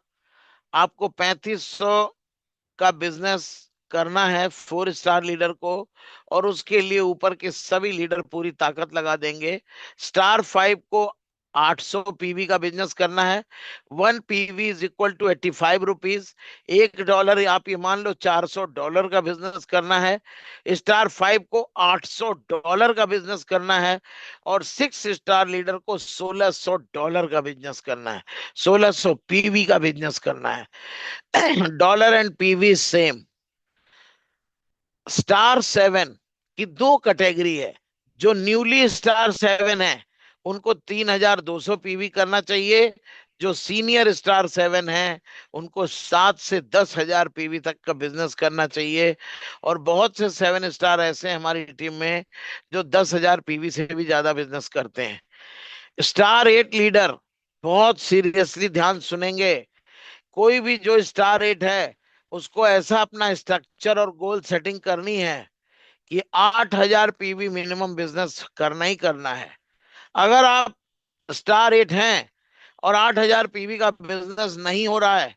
आपको 3500 का बिजनेस करना है 4 स्टार लीडर को। और उसके लिए ऊपर के सभी लीडर पूरी ताकत लगा देंगे। स्टार 5 को 800 पीवी का बिजनेस करना है। 1 PV is equal to 85 rupees. $1, आप ये मान लो $400 का बिजनेस करना है। स्टार 5 को $800 का बिजनेस करना है। और 6 स्टार लीडर को $1,600 का बिजनेस करना है। 1,600 पीवी का बिजनेस करना है। Dollar and PV same. Star 7 की 2 कैटेगरी है। जो न्यूली स्टार 7 है, उनको 3,200 पीवी करना चाहिए। जो सीनियर स्टार 7 है, उनको 7 से 10,000 पीवी तक का बिजनेस करना चाहिए। और बहुत से 7 स्टार ऐसे हैं हमारी टीम में जो 10,000 पीवी से भी ज्यादा बिजनेस करते हैं। स्टार 8 लीडर बहुत सीरियसली ध्यान सुनेंगे। कोई भी जो स्टार 8 है, उसको ऐसा अपना स्ट्रक्चर और गोल सेटिंग करनी है कि 8,000 पीवी मिनिमम बिजनेस करना ही करना है। अगर आप स्टार 8 हैं और 8,000 पीवी का बिजनेस नहीं हो रहा है,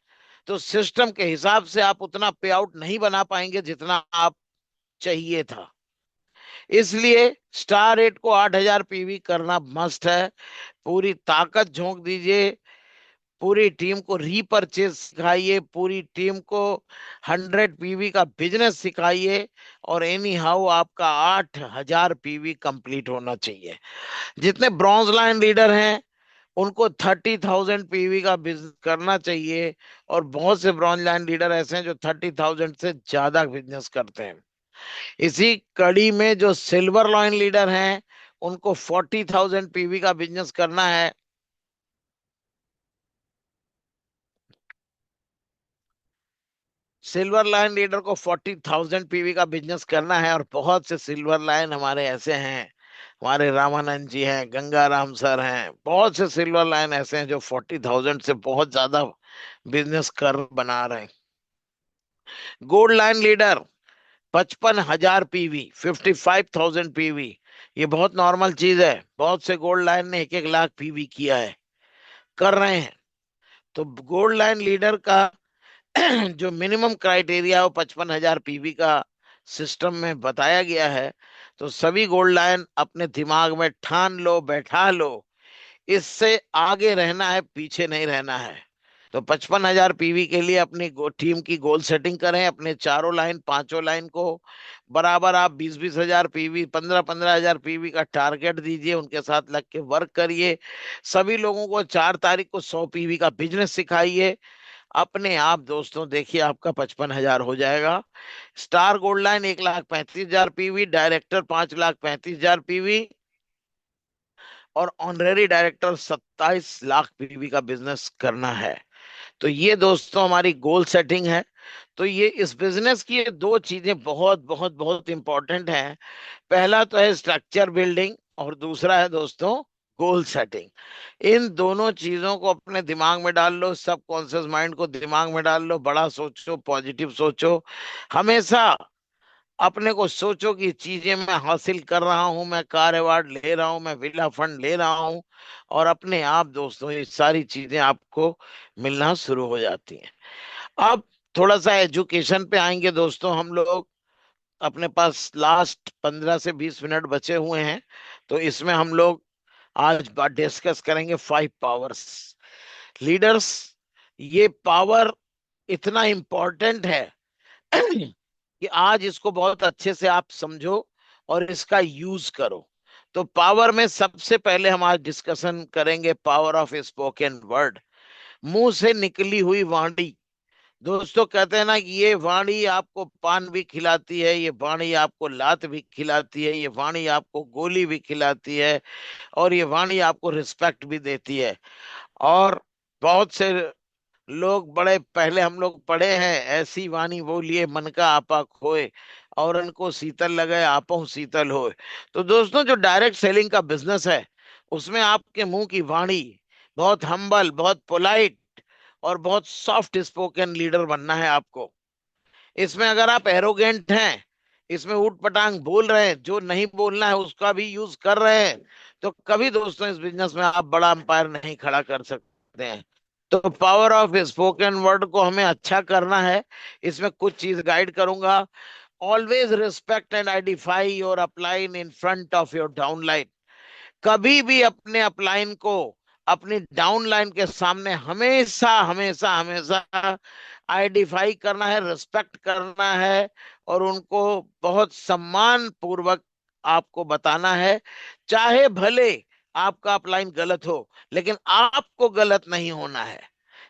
तो सिस्टम के हिसाब से आप उतना पे आउट नहीं बना पाएंगे जितना आप चाहिए था। इसलिए स्टार रेट को 8,000 पीवी करना मस्ट है। पूरी ताकत झोंक दीजिए, पूरी टीम को रीपरचेज सिखाइए, पूरी टीम को 100 पीवी का बिजनेस सिखाइए, और एनी हाउ आपका 8,000 पीवी कंप्लीट होना चाहिए। जितने ब्रॉन्ज लाइन लीडर हैं उनको 30,000 पीवी का बिजनेस करना चाहिए, और बहुत से ब्रॉन्ज लाइन लीडर ऐसे हैं जो 30,000 से ज्यादा बिजनेस करते हैं। इसी कड़ी में जो सिल्वर लाइन लीडर हैं उनको 40,000 पीवी का बिजनेस करना है। सिल्वर लाइन लीडर को 40,000 पीवी का बिजनेस करना है, और बहुत से सिल्वर लाइन हमारे ऐसे हैं, हमारे रामानंद जी हैं, गंगाराम सर हैं, बहुत से सिल्वर लाइन ऐसे हैं जो 40,000 से बहुत ज्यादा बिजनेस कर बना रहे हैं। Gold line leader 55,000 PV, 55,000 PV, ये बहुत नॉर्मल चीज है। बहुत से गोल्ड लाइन ने 1-1 लाख पीवी किया है, कर रहे हैं। तो गोल्ड लाइन लीडर का जो मिनिमम क्राइटेरिया है वो 55,000 पीवी का सिस्टम में बताया गया है। तो सभी गोल्ड लाइन अपने दिमाग में ठान लो, बैठा लो, इससे आगे रहना है, पीछे नहीं रहना है। तो 55,000 पीवी के लिए अपनी टीम की गोल सेटिंग करें, अपने चारों लाइन, पांचों लाइन को बराबर आप 20-20 हजार पीवी, 15-15 हजार पीवी का टारगेट दीजिए, उनके साथ लग के वर्क करिए। सभी लोगों को 4 तारीख को 100 पीवी का बिजनेस सिखाइए। अपने आप दोस्तों देखिए आपका 55,000 हो जाएगा। Star gold line 1,35,000 PV, director 5,35,000 PV, और ऑनरेरी डायरेक्टर 27 लाख पीवी का बिजनेस करना है। तो ये दोस्तों हमारी गोल सेटिंग है। तो ये इस बिजनेस की ये दो चीजें बहुत बहुत बहुत इंपॉर्टेंट हैं। पहला तो है स्ट्रक्चर बिल्डिंग, और दूसरा है दोस्तों गोल सेटिंग। इन दोनों चीजों को अपने दिमाग में डाल लो, सब कॉन्शियस माइंड को दिमाग में डाल लो, बड़ा सोचो, पॉजिटिव सोचो। हमेशा अपने को सोचो कि चीजें मैं हासिल कर रहा हूं, मैं कार अवार्ड ले रहा हूं, मैं विला फंड ले रहा हूं, और अपने आप दोस्तों ये सारी चीजें आपको मिलना शुरू हो जाती हैं। अब थोड़ा सा एजुकेशन पे आएंगे दोस्तों हम लोग। अपने पास लास्ट 15 से 20 मिनट बचे हुए हैं, तो इसमें हम लोग आज बात डिस्कस करेंगे 5 पावर्स लीडर्स। ये पावर इतना इंपॉर्टेंट है कि आज इसको बहुत अच्छे से आप समझो और इसका यूज करो। तो पावर में सबसे पहले हम आज डिस्कशन करेंगे पावर ऑफ स्पोकन वर्ड, मुंह से निकली हुई वाणी। दोस्तों कहते हैं ना कि ये वाणी आपको पान भी खिलाती है, ये वाणी आपको लात भी खिलाती है, ये वाणी आपको गोली भी खिलाती है, और ये वाणी आपको रिस्पेक्ट भी देती है। और बहुत से लोग बड़े पहले हम लोग पढ़े हैं, ऐसी वाणी बोलिए मन का आपा खोए, और उनको शीतल लगे आपो शीतल होए। तो दोस्तों जो डायरेक्ट सेलिंग का बिजनेस है उसमें आपके मुंह की वाणी बहुत हम्बल, बहुत पोलाइट और बहुत सॉफ्ट स्पोकन लीडर बनना है आपको। इसमें अगर आप एरोगेंट हैं, इसमें ऊट पटांग बोल रहे हैं, जो नहीं बोलना है उसका भी यूज कर रहे हैं, तो कभी दोस्तों इस बिजनेस में आप बड़ा अंपायर नहीं खड़ा कर सकते हैं। तो पावर ऑफ स्पोकन वर्ड को हमें अच्छा करना है। इसमें कुछ चीज गाइड करूंगा। Always respect and identify your upline in front of your downline. कभी भी अपने अपलाइन को अपनी डाउनलाइन के सामने हमेशा हमेशा हमेशा आइडेंटिफाई करना है, रिस्पेक्ट करना है, और उनको बहुत सम्मान पूर्वक आपको बताना है। चाहे भले आपका अपलाइन गलत हो, लेकिन आपको गलत नहीं होना है।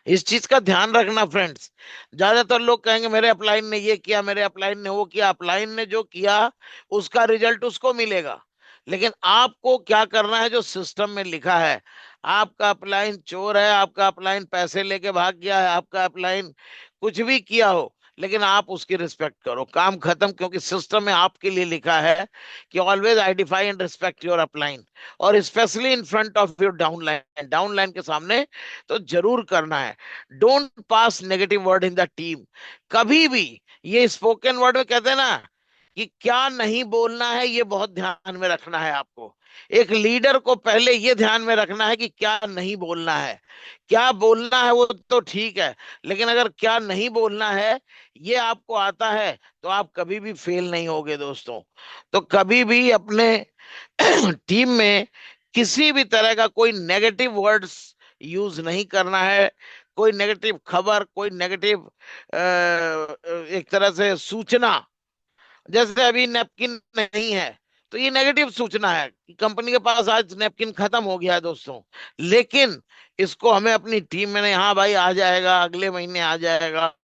इस चीज का ध्यान रखना फ्रेंड्स। ज्यादातर लोग कहेंगे मेरे अपलाइन ने ये किया, मेरे अपलाइन ने वो किया। अपलाइन ने जो किया उसका रिजल्ट उसको मिलेगा, लेकिन आपको क्या करना है जो सिस्टम में लिखा है। आपका अपलाइन चोर है, आपका अपलाइन पैसे लेके भाग गया है, आपका अपलाइन कुछ भी किया हो, लेकिन आप उसकी रिस्पेक्ट करो, काम खत्म। क्योंकि सिस्टम में आपके लिए लिखा है कि always identify and respect your upline, और specially in front of your downline, downline के सामने तो जरूर करना है। Don't pass negative word in the team. कभी भी, ये स्पोकन वर्ड में कहते हैं ना कि क्या नहीं बोलना है, ये बहुत ध्यान में रखना है आपको। एक लीडर को पहले ये ध्यान में रखना है कि क्या नहीं बोलना है। क्या बोलना है वो तो ठीक है, लेकिन अगर क्या नहीं बोलना है ये आपको आता है तो आप कभी भी फेल नहीं होगे दोस्तों। तो कभी भी अपने टीम में किसी भी तरह का कोई नेगेटिव वर्ड्स यूज नहीं करना है। कोई नेगेटिव खबर, कोई नेगेटिव एक तरह से सूचना, जैसे अभी नैपकिन नहीं है तो ये नेगेटिव सूचना है कि कंपनी के पास आज नैपकिन खत्म हो गया है दोस्तों। लेकिन इसको हमें अपनी टीम में, हाँ भाई आ जाएगा, अगले महीने आ जाएगा।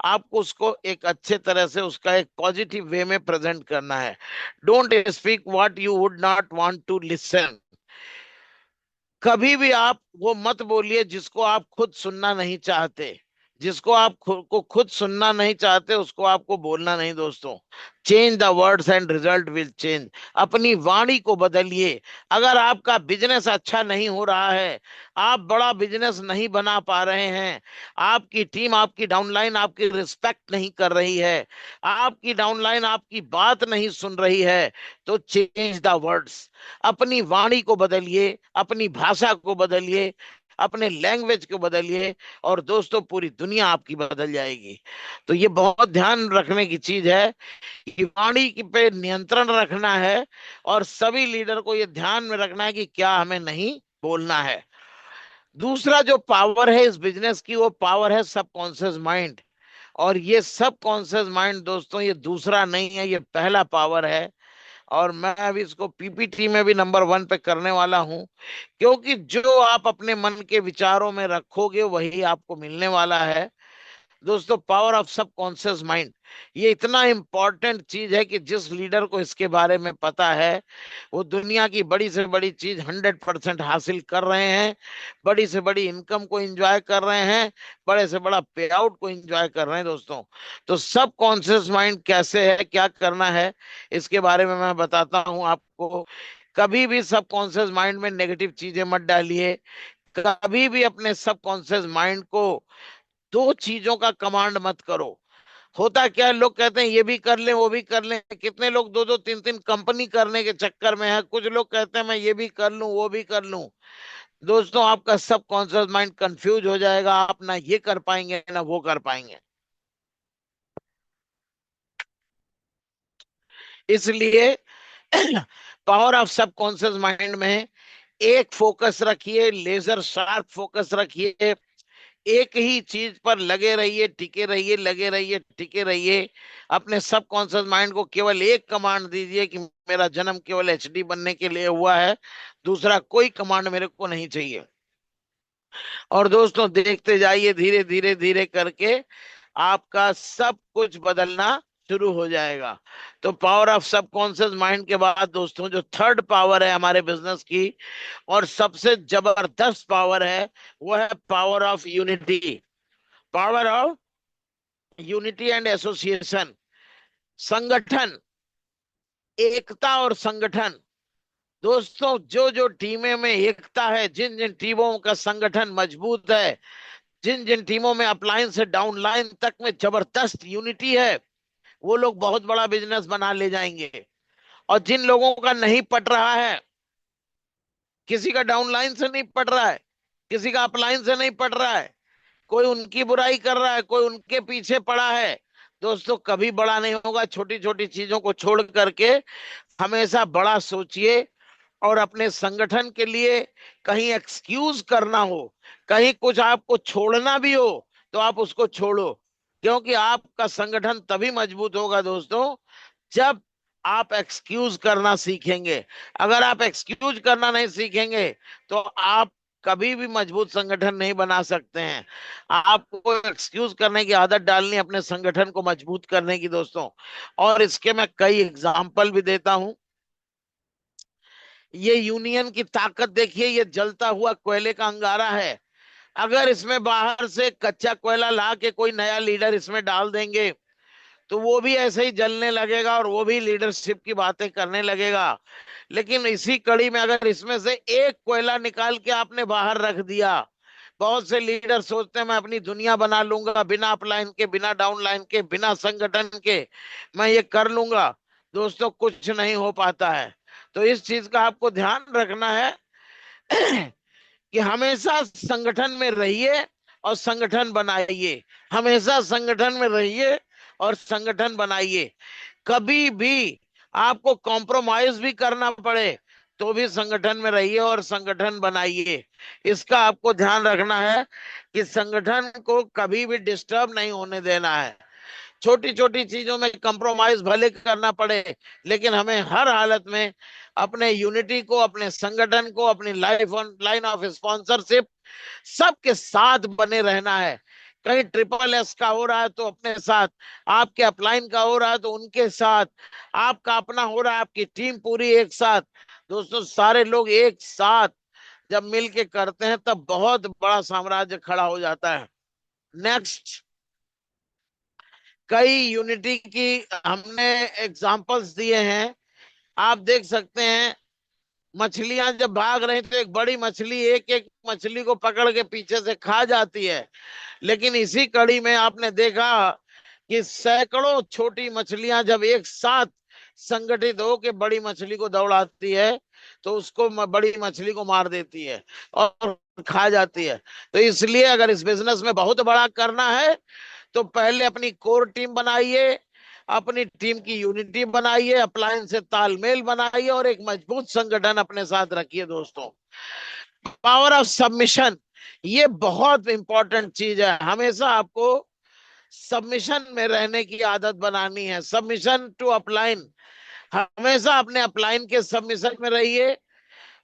आपको उसको एक अच्छे तरह से उसका एक पॉजिटिव वे में प्रेजेंट करना है। Don't speak what you would not want to listen. कभी भी आप वो मत बोलिए जिसको आप खुद सुनना नहीं चाहते। जिसको आप खुद को खुद सुनना नहीं चाहते उसको आपको बोलना नहीं दोस्तों। Change the words and result will change. अपनी वाणी को बदलिए। अगर आपका बिजनेस अच्छा नहीं हो रहा है, आप बड़ा बिजनेस नहीं बना पा रहे हैं, आपकी टीम, आपकी डाउनलाइन आपकी रिस्पेक्ट नहीं कर रही है, आपकी डाउनलाइन आपकी बात नहीं सुन रही है, तो चेंज द वर्ड्स। अपनी वाणी को बदलिए, अपनी भाषा को बदलिए, अपने लैंग्वेज को बदलिए, और दोस्तों पूरी दुनिया आपकी बदल जाएगी। तो ये बहुत ध्यान रखने की चीज है कि वाणी पे नियंत्रण रखना है। और सभी लीडर को ये ध्यान में रखना है कि क्या हमें नहीं बोलना है। दूसरा जो पावर है इस बिजनेस की, वो पावर है सबकॉन्शियस माइंड। और ये सबकॉन्शियस माइंड दोस्तों ये दूसरा नहीं है, ये पहला पावर है। और मैं अभी इसको पीपीटी में भी नंबर 1 पे करने वाला हूं। क्योंकि जो आप अपने मन के विचारों में रखोगे वही आपको मिलने वाला है दोस्तों। पावर ऑफ सबकॉन्शियस माइंड ये इतना इंपॉर्टेंट चीज है कि जिस लीडर को इसके बारे में पता है वो दुनिया की बड़ी से बड़ी चीज 100% हासिल कर रहे हैं। बड़ी से बड़ी इनकम को एंजॉय कर रहे हैं, बड़े से बड़ा पे आउट को एंजॉय कर रहे हैं दोस्तों। तो सबकॉन्शियस माइंड कैसे है, क्या करना है, इसके बारे में मैं बताता हूं आपको। कभी भी सबकॉन्शियस माइंड में नेगेटिव चीजें मत डालिए। कभी भी अपने सबकॉन्शियस माइंड को दो चीजों का कमांड मत करो। होता क्या है, लोग कहते हैं ये भी कर लें वो भी कर लें। कितने लोग दो दो तीन तीन कंपनी करने के चक्कर में है। कुछ लोग कहते हैं मैं ये भी कर लूं वो भी कर लूं। दोस्तों आपका सब कॉन्शियस माइंड कंफ्यूज हो जाएगा, आप ना ये कर पाएंगे ना वो कर पाएंगे। इसलिए पावर ऑफ सबकॉन्शियस माइंड में एक फोकस रखिए, लेजर शार्प फोकस रखिए। एक ही चीज पर लगे रहिए, टिके रहिए, लगे रहिए, टिके रहिए। अपने सबकॉन्शियस माइंड को केवल एक कमांड दीजिए कि मेरा जन्म केवल एचडी बनने के लिए हुआ है, दूसरा कोई कमांड मेरे को नहीं चाहिए। और दोस्तों देखते जाइए, धीरे धीरे धीरे करके आपका सब कुछ बदलना शुरू हो जाएगा। तो पावर ऑफ सबकॉन्शियस माइंड के बाद दोस्तों जो थर्ड पावर है हमारे बिजनेस की, और सबसे जबरदस्त पावर है, वो है power of unity. Power of unity and association. संगठन, एकता और संगठन। दोस्तों जो जो टीमें में एकता है, जिन जिन टीमों का संगठन मजबूत है, जिन जिन टीमों में अपलाइन से डाउन लाइन तक में जबरदस्त यूनिटी है, वो लोग बहुत बड़ा बिजनेस बना ले जाएंगे। और जिन लोगों का नहीं पट रहा है, किसी का डाउन लाइन से नहीं पट रहा है, किसी का अपलाइन से नहीं पट रहा है, कोई उनकी बुराई कर रहा है, कोई उनके पीछे पड़ा है, दोस्तों कभी बड़ा नहीं होगा। छोटी छोटी चीजों को छोड़ करके हमेशा बड़ा सोचिए। और अपने संगठन के लिए कहीं एक्सक्यूज करना हो, कहीं कुछ आपको छोड़ना भी हो, तो आप उसको छोड़ो। क्योंकि आपका संगठन तभी मजबूत होगा दोस्तों जब आप एक्सक्यूज करना सीखेंगे। अगर आप एक्सक्यूज करना नहीं सीखेंगे तो आप कभी भी मजबूत संगठन नहीं बना सकते हैं। आपको एक्सक्यूज करने की आदत डालनी है अपने संगठन को मजबूत करने की दोस्तों। और इसके मैं कई एग्जाम्पल भी देता हूं। ये यूनियन की ताकत देखिए, ये जलता हुआ कोयले का अंगारा है। अगर इसमें बाहर से कच्चा कोयला ला के कोई नया लीडर इसमें डाल देंगे तो वो भी ऐसे ही जलने लगेगा और वो भी लीडरशिप की बातें करने लगेगा। लेकिन इसी कड़ी में अगर इसमें से एक कोयला निकाल के आपने बाहर रख दिया, बहुत से लीडर सोचते हैं मैं अपनी दुनिया बना लूंगा, बिना अपलाइन के, बिना डाउनलाइन के, बिना संगठन के मैं ये कर लूंगा। दोस्तों, कुछ नहीं हो पाता है। तो इस चीज का आपको ध्यान रखना है कि हमेशा संगठन में रहिए और संगठन बनाइए। हमेशा संगठन में रहिए और संगठन बनाइए। कभी भी आपको कॉम्प्रोमाइज भी करना पड़े तो भी संगठन में रहिए और संगठन बनाइए। इसका आपको ध्यान रखना है कि संगठन को कभी भी डिस्टर्ब नहीं होने देना है। छोटी छोटी चीजों में कंप्रोमाइज भले करना पड़े, लेकिन हमें हर हालत में अपने यूनिटी को, अपने संगठन को, अपनी लाइफ लाइन ऑफ स्पॉन्सरशिप सबके साथ बने रहना है। कहीं ट्रिपल एस का हो रहा है तो अपने साथ, आपके अपलाइन का हो रहा है तो उनके साथ, आपका अपना हो रहा है, आपकी टीम पूरी एक साथ। दोस्तों, सारे लोग एक साथ जब मिल के करते हैं तब बहुत बड़ा साम्राज्य खड़ा हो जाता है। नेक्स्ट, कई यूनिटी की हमने एग्जांपल्स दिए हैं। आप देख सकते हैं, मछलियां जब भाग रही तो एक बड़ी मछली एक एक मछली को पकड़ के पीछे से खा जाती है। लेकिन इसी कड़ी में आपने देखा कि सैकड़ों छोटी मछलियां जब एक साथ संगठित हो के बड़ी मछली को दौड़ाती है तो उसको बड़ी मछली को मार देती है और खा जाती है। तो इसलिए अगर इस बिजनेस में बहुत बड़ा करना है तो पहले अपनी कोर टीम बनाइए, अपनी टीम की यूनिटी बनाइए, अपलायंस से तालमेल बनाइए और एक मजबूत संगठन अपने साथ रखिए। दोस्तों, पावर ऑफ सबमिशन, ये बहुत इंपॉर्टेंट चीज है। हमेशा आपको सबमिशन में रहने की आदत बनानी है। सबमिशन टू अपलाइन, हमेशा अपने अपलाइन के सबमिशन में रहिए।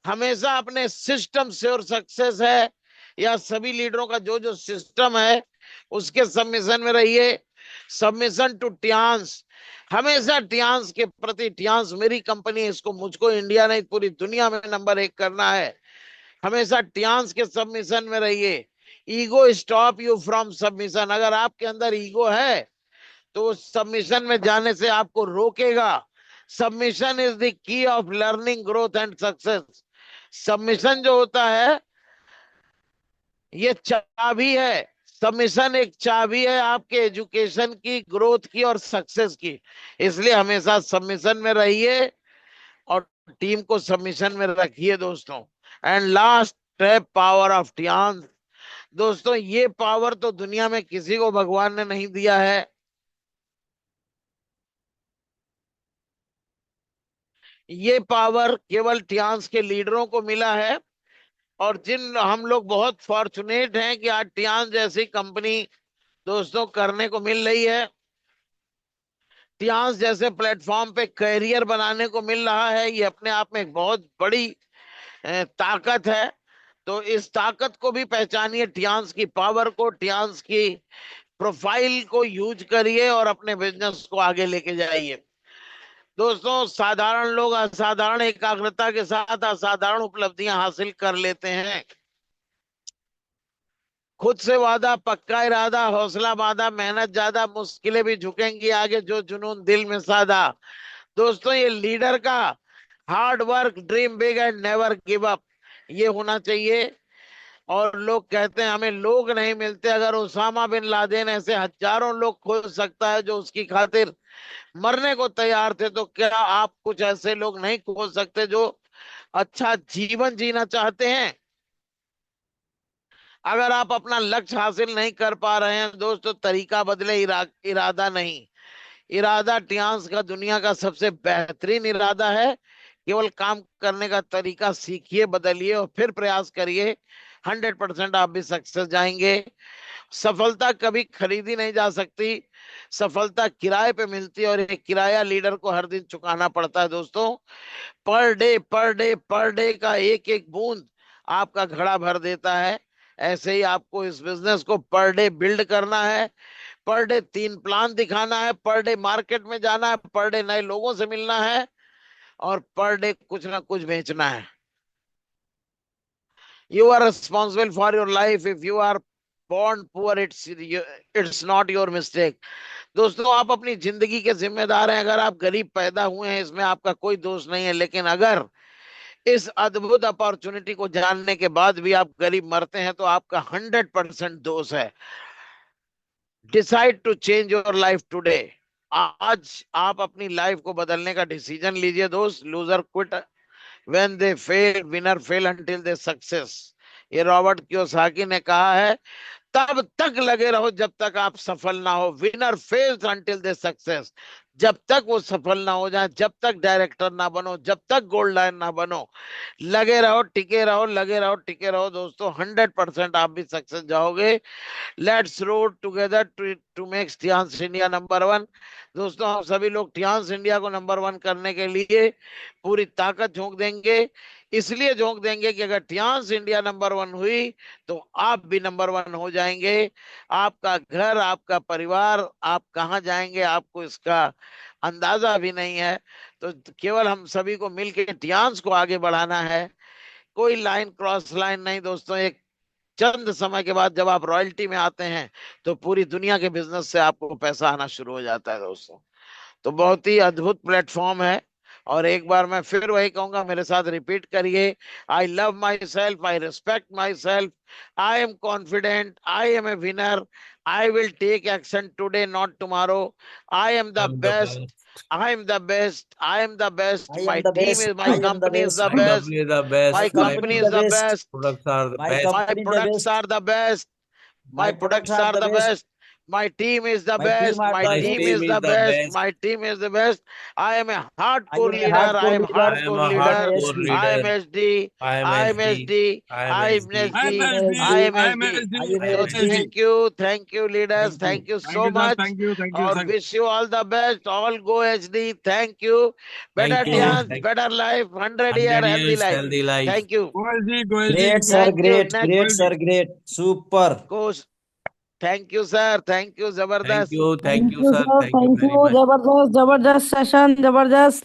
हमेशा अपने सिस्टम श्योर सक्सेस है या सभी लीडरों का जो जो सिस्टम है उसके सबमिशन में रहिए। सबमिशन टू टियांस, हमेशा टियांस के प्रति, टियांस मेरी कंपनी है, इसको मुझको इंडिया नहीं पूरी दुनिया में नंबर 1 करना है। हमेशा टियांस के सबमिशन में रहिए। Ego stop you from submission, अगर आपके अंदर ईगो है तो सबमिशन में जाने से आपको रोकेगा। Submission is the key of learning, growth and success. Submission जो होता है ये चाबी है। सबमिशन एक चाबी है आपके एजुकेशन की, ग्रोथ की और सक्सेस की। इसलिए हमेशा सबमिशन में रहिए और टीम को सबमिशन में रखिए। दोस्तों, एंड लास्ट है पावर ऑफ टियांस। दोस्तों, ये पावर तो दुनिया में किसी को भगवान ने नहीं दिया है। ये पावर केवल टियांस के लीडरों को मिला है। और जिन हम लोग बहुत फॉर्चुनेट हैं कि आज टियांस जैसी कंपनी दोस्तों करने को मिल रही है। टियांस जैसे प्लेटफॉर्म पे करियर बनाने को मिल रहा है, ये अपने आप में एक बहुत बड़ी ताकत है। तो इस ताकत को भी पहचानिए, टियांस की पावर को, टियांस की प्रोफाइल को यूज करिए और अपने बिजनेस को आगे लेके जाइए। दोस्तों, साधारण लोग असाधारण एकाग्रता के साथ असाधारण उपलब्धियां हासिल कर लेते हैं। खुद से वादा, पक्का इरादा, हौसला बांधा, मेहनत ज्यादा, मुश्किलें भी झुकेंगी आगे, जो जुनून दिल में साधा। दोस्तों, ये लीडर का hard work, dream big and never give up, ये होना चाहिए। और लोग कहते हैं हमें लोग नहीं मिलते, अगर उसामा बिन लादेन ऐसे हजारों लोग खोज सकता है जो उसकी खातिर मरने को तैयार थे, तो क्या आप कुछ ऐसे लोग नहीं खोज सकते जो अच्छा जीवन जीना चाहते हैं? अगर आप अपना लक्ष्य हासिल नहीं कर पा रहे हैं दोस्तों, तरीका बदले, इरादा नहीं। इरादा टियांस का दुनिया का सबसे बेहतरीन इरादा है। केवल काम करने का तरीका सीखिए, बदलिए और फिर प्रयास करिए। 100% आप भी सक्सेस जाएंगे। सफलता कभी खरीदी नहीं जा सकती, सफलता किराए पे मिलती है और एक किराया लीडर को हर दिन चुकाना पड़ता है। दोस्तों, per day per day per day का एक एक बूंद आपका घड़ा भर देता है। ऐसे ही आपको इस बिजनेस को पर डे बिल्ड करना है। पर डे 3 प्लान दिखाना है, पर डे मार्केट में जाना है, पर डे नए लोगों से मिलना है और पर डे कुछ ना कुछ बेचना है। You are responsible for your life. If you are born poor, it's not your mistake। दोस्तों, आप अपनी जिंदगी के जिम्मेदार हैं। अगर आप गरीब पैदा हुए हैं इसमें आपका कोई दोष नहीं है, लेकिन अगर इस अद्भुत अपॉर्चुनिटी को जानने के बाद भी आप गरीब मरते हैं तो आपका 100% दोष है। Decide to change your life today. आज आप अपनी लाइफ को बदलने का डिसीजन लीजिए दोस्त। Loser quit when they fail, winner fail until they success. ये रॉबर्ट कियोसाकी ने कहा है। तब तक लगे रहो जब तक आप सफल ना हो। Winner fails until they success. जब तक वो सफल ना हो जाए, जब तक डायरेक्टर ना बनो, जब तक गोल्ड लाइन ना बनो, लगे रहो, टिके रहो, लगे रहो, टिके रहो दोस्तों। 100% आप भी सक्सेस जाओगे। Let's road together to make Tiens India number one. दोस्तों हम सभी लोग टियांस इंडिया को नंबर वन करने के लिए पूरी ताकत झोंक देंगे। इसलिए झोंक देंगे कि अगर टियांस इंडिया नंबर वन हुई तो आप भी नंबर वन हो जाएंगे। आपका घर, आपका परिवार, आप कहाँ जाएंगे आपको इसका अंदाजा भी नहीं है। तो केवल हम सभी को मिलकर टियांस को आगे बढ़ाना है। कोई लाइन क्रॉस लाइन नहीं दोस्तों। एक चंद समय के बाद जब आप रॉयल्टी में आते हैं तो पूरी दुनिया के बिजनेस से आपको पैसा आना शुरू हो जाता है दोस्तों। तो बहुत ही अद्भुत प्लेटफॉर्म है। और एक बार मैं फिर वही कहूंगा, मेरे साथ रिपीट करिए। I love myself, I respect myself, I am confident, I am a winner, I will take action today not tomorrow, I am the I'm the best, best. I am the best. I am the best. I My am the team best. is, I my am the company is best. the My best. company is the My My best. My company company is is the the best. best. products are the My best. My company is the products best. are the best. My My products products are are the the best. best. My team is the My team best. are My the My team team is best. is the the best. best. My team is the best. I am a I hardcore am a leader. I hardcore am leader. I am hardcore a I am a leader. hardcore SD. I am leader. SD. I am I am SD. SD. I am I am SD. I I am SD. am SD. I SD. am SD. I I am am So SD. SD. thank you, leaders. Thank you. Thank you Thank so you, sir. much. Thank you, Or sir. wish you all the best. All go HD. Thank you. Better Thank you. chance, Thank better life, 100 year 100 healthy years life. healthy life. Thank you. Go SD. Go SD. Great, sir. Thank you. Great. Next Go Great, SD. sir. Great. Super. coach. Thank you, sir. Thank you, Thank Zabardast. you. Thank thank you, you sir. Sir, Thank you thank very you. much. जबरदस्त जबरदस्त session, जबरदस्त।